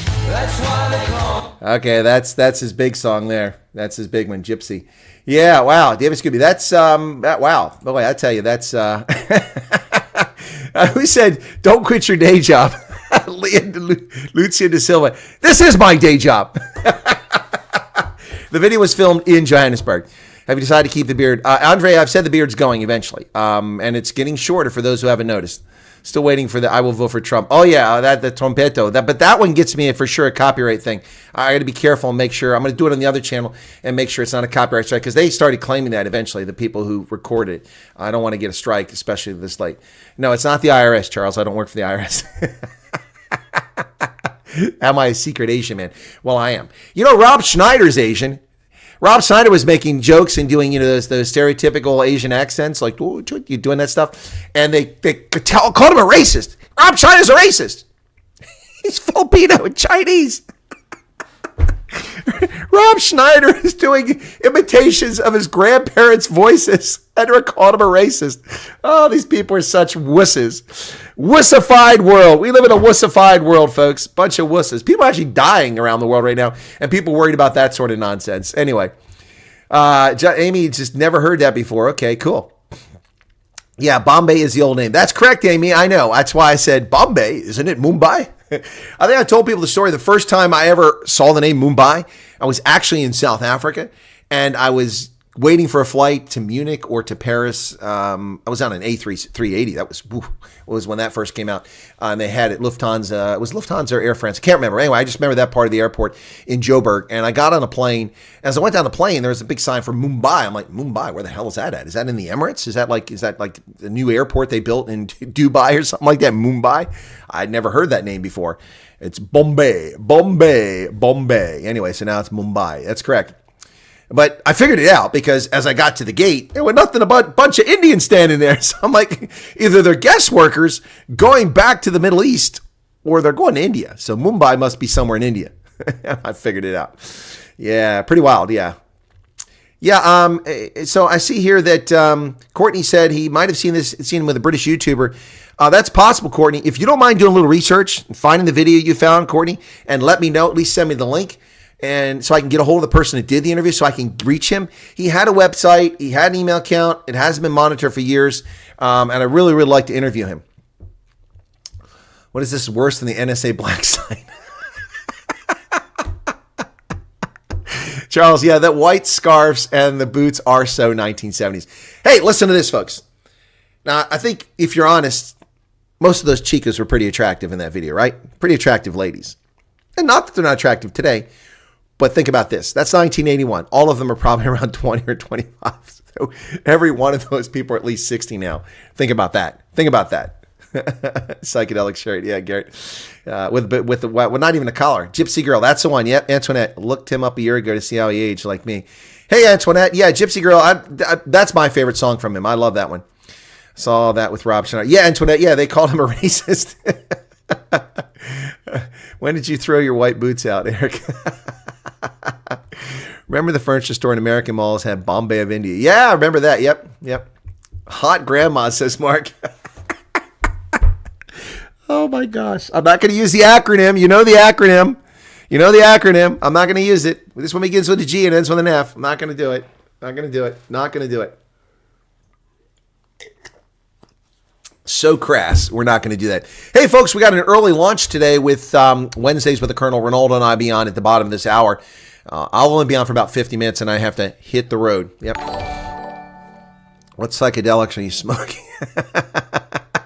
why they call. okay. That's his big song there. That's his big one, Gypsy. Yeah, wow, David Scooby. That's wow. Boy, I tell you, that's who said don't quit your day job? Lucia de Silva. This is my day job. The video was filmed in Johannesburg. Have you decided to keep the beard? Andre, I've said the beard's going eventually, and it's getting shorter for those who haven't noticed. Still waiting for the I will vote for Trump. Oh yeah, the trompeto. But that one gets me for sure a copyright thing. I got to be careful and make sure. I'm going to do it on the other channel and make sure it's not a copyright strike because they started claiming that eventually. The people who recorded it. I don't want to get a strike, especially this late. No, it's not the IRS, Charles. I don't work for the IRS. Am I a secret Asian man? Well, I am. You know, Rob Schneider's Asian. Rob Schneider was making jokes and doing, those stereotypical Asian accents, like, oh, you doing that stuff. And they called him a racist. Rob Schneider's a racist. He's Filipino and Chinese. Rob Schneider is doing imitations of his grandparents' voices. And they called him a racist. Oh, these people are such wusses. Wussified world. We live in a wussified world, folks. Bunch of wusses. People are actually dying around the world right now, and people worried about that sort of nonsense. Anyway, Amy just never heard that before. Okay, cool. Yeah, Bombay is the old name. That's correct, Amy. I know. That's why I said Bombay. Isn't it Mumbai? I think I told people the story. The first time I ever saw the name Mumbai, I was actually in South Africa, and I was waiting for a flight to Munich or to Paris. I was on an A380. That was when that first came out. And they had it Lufthansa. It was Lufthansa or Air France. I can't remember. Anyway, I just remember that part of the airport in Joburg. And I got on a plane. As I went down the plane, there was a big sign for Mumbai. I'm like, Mumbai? Where the hell is that at? Is that in the Emirates? Is that like the new airport they built in Dubai or something like that? Mumbai? I'd never heard that name before. It's Bombay. Anyway, so now it's Mumbai. That's correct. But I figured it out because as I got to the gate, there were nothing but a bunch of Indians standing there. So I'm like, either they're guest workers going back to the Middle East or they're going to India. So Mumbai must be somewhere in India. I figured it out. Yeah, pretty wild. Yeah. Yeah. So I see here that Courtney said he might have seen him with a British YouTuber. That's possible, Courtney. If you don't mind doing a little research and finding the video you found, Courtney, and let me know, at least send me the link. And so I can get a hold of the person that did the interview so I can reach him. He had a website. He had an email account. It hasn't been monitored for years. And I really, really like to interview him. What is this worse than the NSA black sign? Charles, yeah, that white scarves and the boots are so 1970s. Hey, listen to this, folks. Now, I think if you're honest, most of those chicas were pretty attractive in that video, right? Pretty attractive ladies. And not that they're not attractive today. But think about this. That's 1981. All of them are probably around 20 or 25. So every one of those people are at least 60 now. Think about that. Psychedelic shirt. Yeah, Garrett. With the well, not even a collar. Gypsy Girl. That's the one. Yep, Antoinette. Looked him up a year ago to see how he aged like me. Hey, Antoinette. Yeah, Gypsy Girl. That's my favorite song from him. I love that one. Saw that with Rob Schneider. Yeah, Antoinette. Yeah, they called him a racist. When did you throw your white boots out, Eric? Remember the furniture store in American malls had Bombay of India? Yeah, I remember that. Yep. Hot grandma, says Mark. Oh my gosh. I'm not going to use the acronym. You know the acronym. I'm not going to use it. This one begins with a G and ends with an F. I'm not going to do it. Not going to do it. So crass. We're not going to do that. Hey, folks, we got an early launch today with Wednesdays with the Colonel. Ronaldo and I be on at the bottom of this hour. I'll only be on for about 50 minutes, and I have to hit the road. Yep. What psychedelics are you smoking?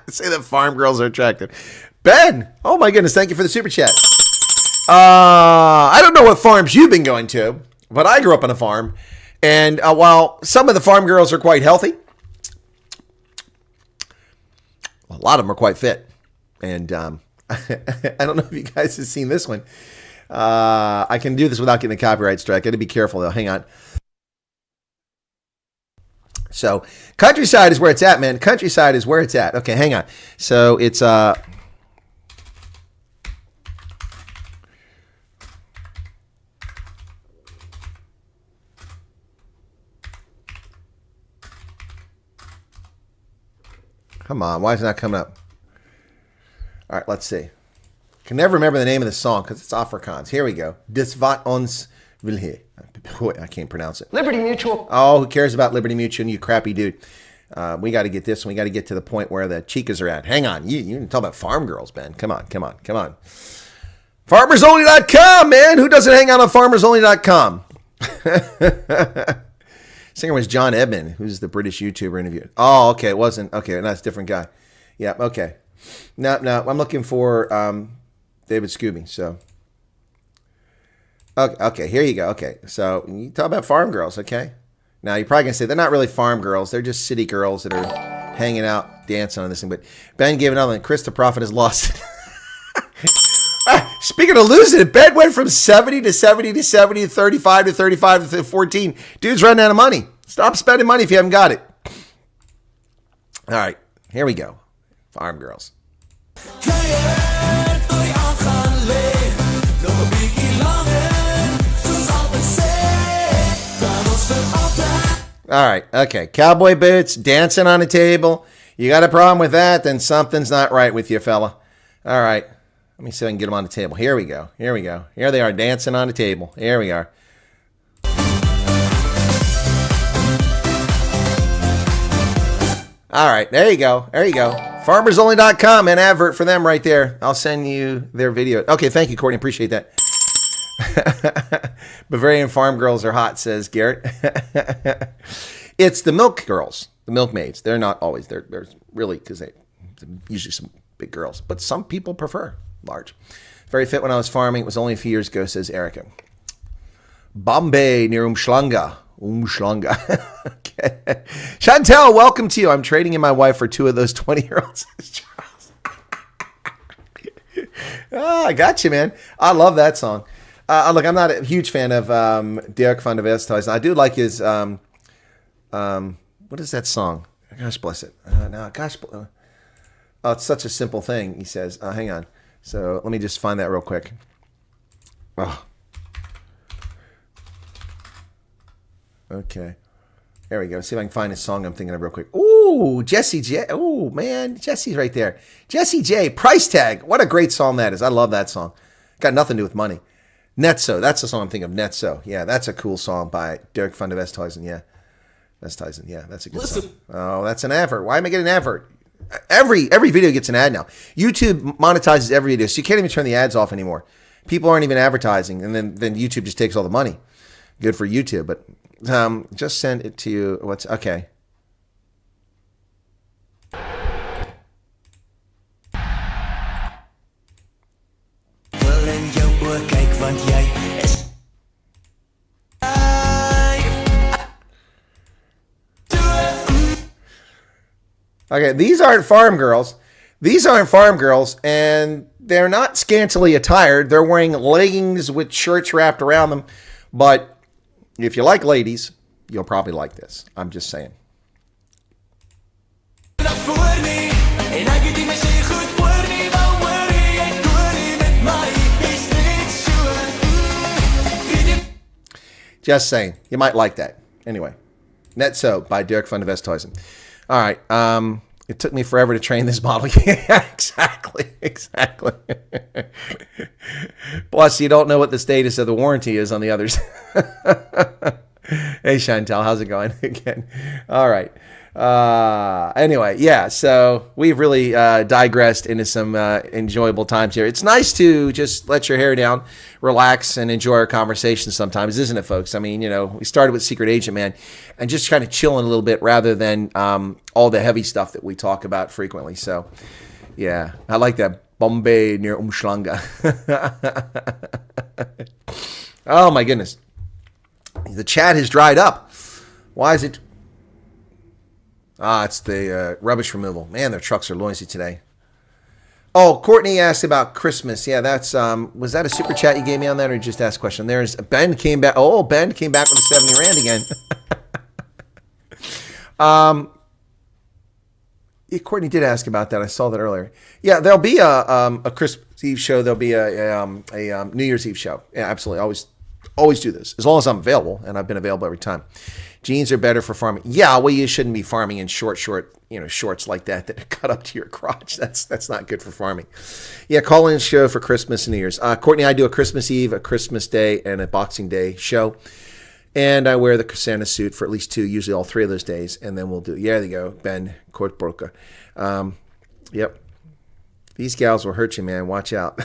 Say that farm girls are attractive. Ben, oh my goodness, thank you for the super chat. I don't know what farms you've been going to, but I grew up on a farm. And while some of the farm girls are quite healthy, a lot of them are quite fit. And I don't know if you guys have seen this one. I can do this without getting a copyright strike. I got to be careful, though. Hang on. So, countryside is where it's at, man. Countryside is where it's at. Okay, hang on. So, it's... Come on, why is it not coming up? All right, let's see. Can never remember the name of the song because it's Afrikaans. Here we go. Dis wat ons wil hê. Boy, I can't pronounce it. Liberty Mutual. Oh, who cares about Liberty Mutual? You crappy dude. We got to get this one. We got to get to the point where the chicas are at. Hang on. You didn't talk about farm girls, Ben. Come on. FarmersOnly.com, man. Who doesn't hang out on FarmersOnly.com? Singer was John Edmund, who's the British YouTuber interview. Oh, okay. It wasn't. Okay, that's a different guy. Yeah, okay. No. I'm looking for David Scooby. So, okay. Here you go. Okay. So, you talk about farm girls, okay? Now, you're probably going to say they're not really farm girls. They're just city girls that are hanging out, dancing on this thing. But Ben gave another one. Chris the Prophet has lost it. Speaking of losing it, Ben went from 70 to 70 to 70 to 35 to 35 to 14. Dude's running out of money. Stop spending money if you haven't got it. All right, here we go. Farm girls. All right, okay. Cowboy boots, dancing on a table. You got a problem with that, then something's not right with you, fella. All right. Let me see if I can get them on the table. Here we go. Here they are dancing on the table. Here we are. All right. There you go. FarmersOnly.com, an advert for them right there. I'll send you their video. Okay. Thank you, Courtney. Appreciate that. Bavarian farm girls are hot, says Garrett. It's the milk girls, the milkmaids. They're not always. They're really, because they usually some big girls, but some people prefer large. Very fit when I was farming. It was only a few years ago, says Erica. Bombay near Umhlanga. Okay. Chantel, welcome to you. I'm trading in my wife for 2 of those 20-year-olds. I got you, man. I love that song. Look, I'm not a huge fan of Dirk van der Westhuizen. I do like his, what is that song? Gosh bless it. Oh, it's such a simple thing, he says. Hang on. So let me just find that real quick. Oh. Okay. There we go. See if I can find a song I'm thinking of real quick. Ooh, Jessie J. Ooh, man. Jessie's right there. Jessie J. Price Tag. What a great song that is. I love that song. Got nothing to do with money. Netso. That's the song I'm thinking of. Netso. Yeah, that's a cool song by Dirk van der Westhuizen. Yeah. Westhuizen. Yeah, that's a good song. Oh, that's an advert. Why am I getting an advert? Every video gets an ad now. YouTube monetizes every video, so you can't even turn the ads off anymore. People aren't even advertising, and then YouTube just takes all the money. Good for YouTube, but just send it to you. What's okay? Okay, these aren't farm girls. And they're not scantily attired. They're wearing leggings with shirts wrapped around them. But if you like ladies, you'll probably like this. I'm just saying. Just saying. You might like that. Anyway. Netso by Dirk van der Westhuizen. All right. It took me forever to train this model. Yeah, exactly. Plus, you don't know what the status of the warranty is on the others. Hey, Chantel, how's it going again? All right. Anyway, yeah, so we've really digressed into some enjoyable times here. It's nice to just let your hair down, relax, and enjoy our conversation sometimes, isn't it, folks? I mean, you know, we started with Secret Agent Man and just kind of chilling a little bit rather than all the heavy stuff that we talk about frequently. So, yeah, I like that. Bombay near Umhlanga. Oh, my goodness. The chat has dried up. Why is it... it's the rubbish removal. Man, their trucks are noisy today. Oh, Courtney asked about Christmas. Yeah, that's was that a super chat you gave me on that, or just asked a question? There's Ben came back. Oh, Ben came back with a 70 rand again. Yeah, Courtney did ask about that. I saw that earlier. Yeah, there'll be a Christmas Eve show. There'll be a New Year's Eve show. Yeah, absolutely. Always do this as long as I'm available, and I've been available every time. Jeans are better for farming. Yeah, well, you shouldn't be farming in short, shorts like that are cut up to your crotch. That's not good for farming. Yeah, call in show for Christmas and New Year's. Courtney and I do a Christmas Eve, a Christmas Day, and a Boxing Day show. And I wear the Santa suit for at least 2, usually all 3 of those days. And then we'll do, yeah, there you go, Ben Kortbroka. Yep. These gals will hurt you, man. Watch out.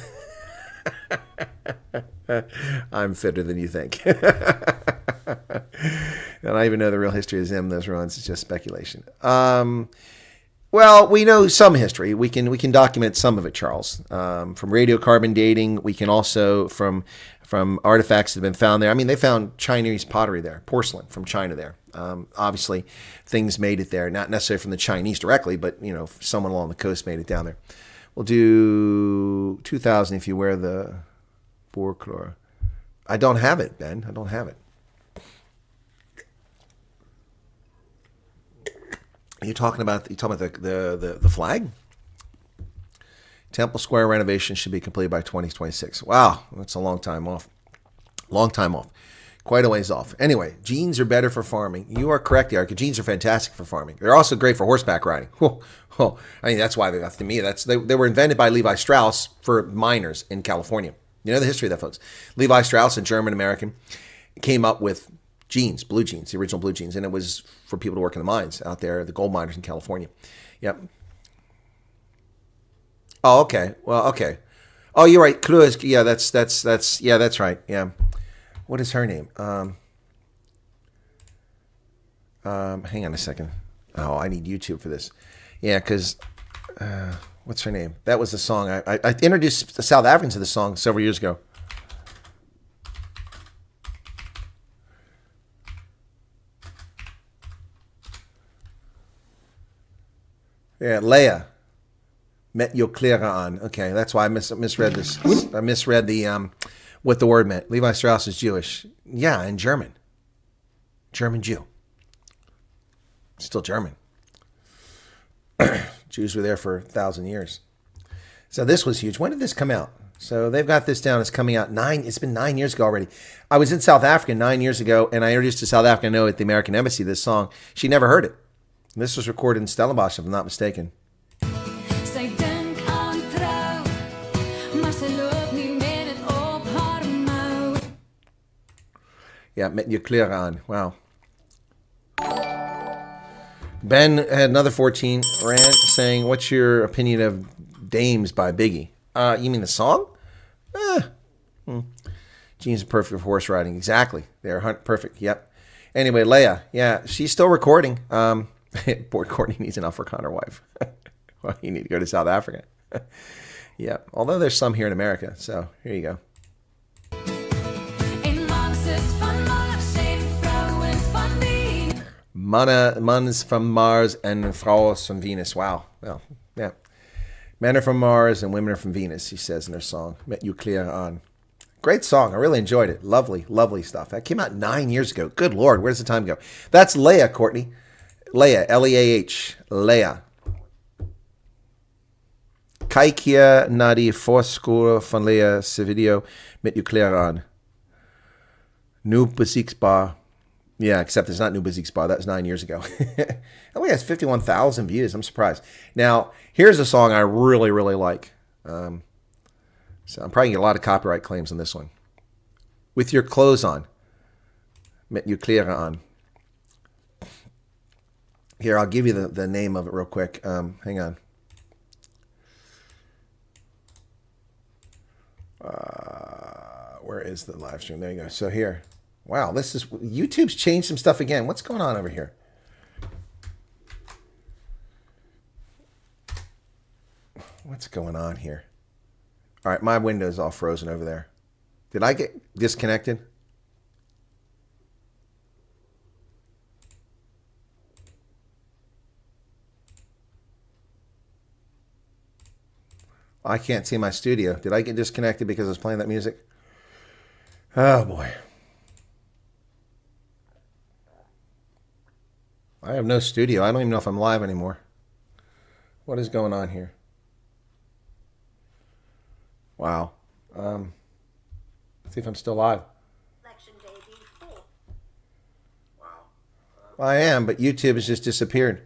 I'm fitter than you think. I don't even know the real history of them. Those runs. It's just speculation. Well, we know some history. We can document some of it, Charles. From radiocarbon dating, we can also from artifacts that have been found there. I mean, they found Chinese pottery there, porcelain from China there. Obviously, things made it there, not necessarily from the Chinese directly, but someone along the coast made it down there. We'll do 2,000 if you wear the folklore. I don't have it, Ben. I don't have it. You're talking about the flag? Temple Square renovation should be completed by 2026. Wow, that's a long time off. Long time off. Quite a ways off. Anyway, jeans are better for farming. You are correct, Erica. Jeans are fantastic for farming. They're also great for horseback riding. I mean, that's why to me, they were invented by Levi Strauss for miners in California. You know the history of that, folks. Levi Strauss, a German American, came up with jeans, blue jeans, the original blue jeans, and it was for people to work in the mines out there, the gold miners in California. Yep. Oh, okay. Well, okay. Oh, you're right. Cruz. Yeah, that's right. Yeah. What is her name? Hang on a second. Oh, I need YouTube for this. Yeah, because what's her name? That was the song. I introduced the South Africans to the song several years ago. Yeah, Leia. Met your clear on. Okay, that's why I misread this. I misread the what the word meant. Levi Strauss is Jewish. Yeah, and German. German Jew. Still German. Jews were there for 1,000 years. So this was huge. When did this come out? So they've got this down. It's coming out it's been 9 years ago already. I was in South Africa 9 years ago, and I introduced to South Africa, at the American Embassy, this song. She never heard it. This was recorded in Stellenbosch, if I'm not mistaken. Yeah, met you clear on. Wow. Ben had another 14 rant saying, "What's your opinion of Dames by Biggie?" You mean the song? Jeans are perfect for horse riding. Exactly. They're perfect. Yep. Anyway, Leia. Yeah, she's still recording. Bored Courtney needs an Afrikaner wife. Well, you need to go to South Africa. Yeah. Although there's some here in America. So here you go. Mans from Mars and Vrouwen from Venus. Wow. Well, yeah. Men are from Mars and women are from Venus, he says in their song. Met you clear on. Great song. I really enjoyed it. Lovely, lovely stuff. That came out 9 years ago. Good Lord, where does the time go? That's Leia, Courtney. Leia, Leah. Leia. Kijk je naar die voorscore van Leia se video met je kleren aan. Nu beziekbaar. Yeah, except it's not New Beziekbaar. That was 9 years ago. It only has 51,000 views. I'm surprised. Now, here's a song I really, really like. So I'm probably going to get a lot of copyright claims on this one. With Your Clothes On. Met je kleren aan. Here, I'll give you the name of it real quick. Hang on. Where is the live stream? There you go. So here. Wow, this is... YouTube's changed some stuff again. What's going on over here? What's going on here? All right, my window's all frozen over there. Did I get disconnected? I can't see my studio. Did I get disconnected because I was playing that music? Oh, boy. I have no studio. I don't even know if I'm live anymore. What is going on here? Wow. Let's see if I'm still live. Wow. Well, I am, but YouTube has just disappeared.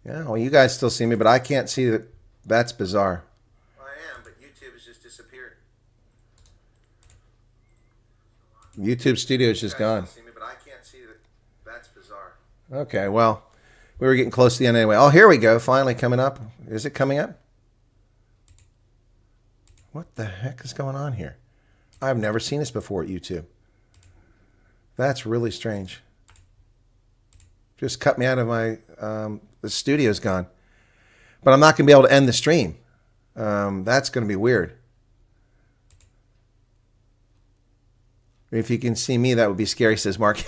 Yeah, well, you guys still see me, but I can't see that. That's bizarre. I am, but YouTube has just disappeared. YouTube Studio is just gone. See me, but I can't see that. That's bizarre. Okay, well, we were getting close to the end anyway. Oh, here we go. Finally coming up. Is it coming up? What the heck is going on here? I've never seen this before at YouTube. That's really strange. Just cut me out of my... the studio's gone. But I'm not going to be able to end the stream. That's going to be weird. If you can see me, that would be scary, says Mark.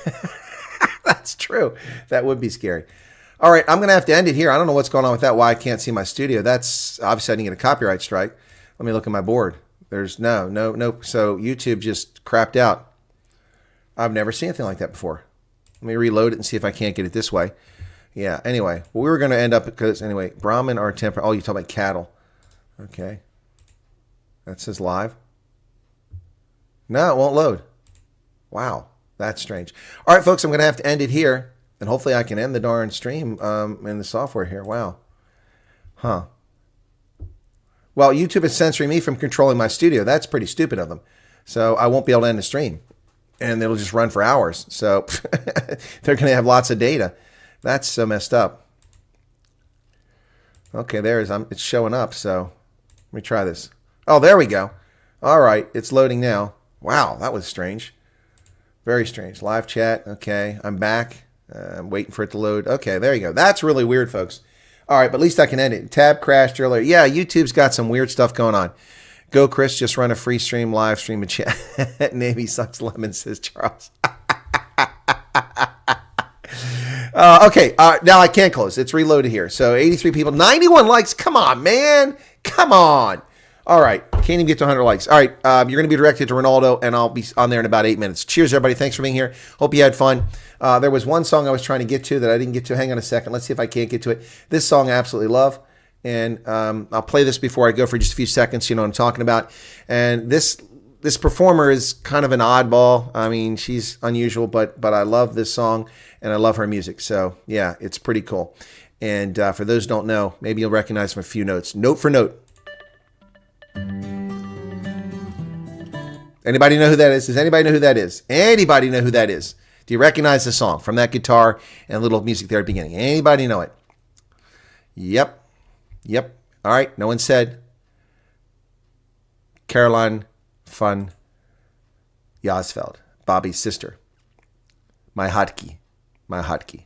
That's true. That would be scary. All right, I'm going to have to end it here. I don't know what's going on with that, why I can't see my studio. That's obviously I didn't get a copyright strike. Let me look at my board. There's no. So YouTube just crapped out. I've never seen anything like that before. Let me reload it and see if I can't get it this way. Yeah, anyway. Well, we were going to end up because, anyway, Brahmin are temper. Oh, you talk about cattle. Okay. That says live. No, it won't load. Wow, that's strange. All right, folks, I'm going to have to end it here. And hopefully I can end the darn stream in the software here. Wow. Huh. Well, YouTube is censoring me from controlling my studio. That's pretty stupid of them. So I won't be able to end the stream. And it'll just run for hours. So they're going to have lots of data. That's so messed up. Okay, there it is. It's showing up. So let me try this. Oh, there we go. All right, it's loading now. Wow, that was strange. Very strange. Live chat. Okay, I'm back. I'm waiting for it to load. Okay, there you go. That's really weird, folks. All right, but at least I can end it. Tab crashed earlier. Yeah, YouTube's got some weird stuff going on. Go, Chris. Just run a free stream, live stream, and chat. Navy sucks lemon, says Charles. Okay, now I can't close. It's reloaded here. So 83 people, 91 likes. Come on, man. Come on. All right, can't even get to 100 likes. All right, you're going to be directed to Ronaldo, and I'll be on there in about 8 minutes. Cheers, everybody. Thanks for being here. Hope you had fun. There was one song I was trying to get to that I didn't get to. Hang on a second. Let's see if I can't get to it. This song I absolutely love, and I'll play this before I go for just a few seconds. You know what I'm talking about. And this performer is kind of an oddball. I mean, she's unusual, but I love this song, and I love her music. So, yeah, it's pretty cool. And for those who don't know, maybe you'll recognize from a few notes. Note for note. Anybody know who that is? Does anybody know who that is? Anybody know who that is? Do you recognize the song from that guitar and little music there at the beginning? Anybody know it? Yep. Yep. All right. No one said. Caroline van Jaarsveld, Bobby's sister. My hotkey. My hotkey.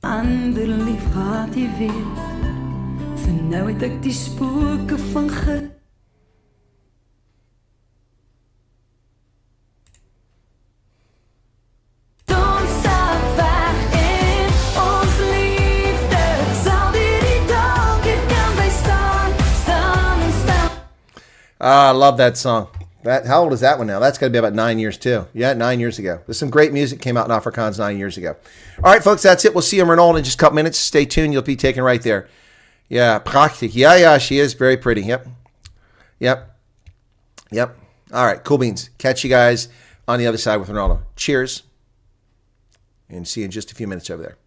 Ander lief gehad jy weet, vir nou het ek die spooke van I love that song. How old is that one now? That's got to be about 9 years too. Yeah, 9 years ago. There's some great music came out in Afrikaans 9 years ago. All right, folks, that's it. We'll see you in Ronald in just a couple minutes. Stay tuned. You'll be taken right there. Yeah, prachtig. Yeah, she is very pretty. Yep. All right, cool beans. Catch you guys on the other side with Ronaldo. Cheers. And see you in just a few minutes over there.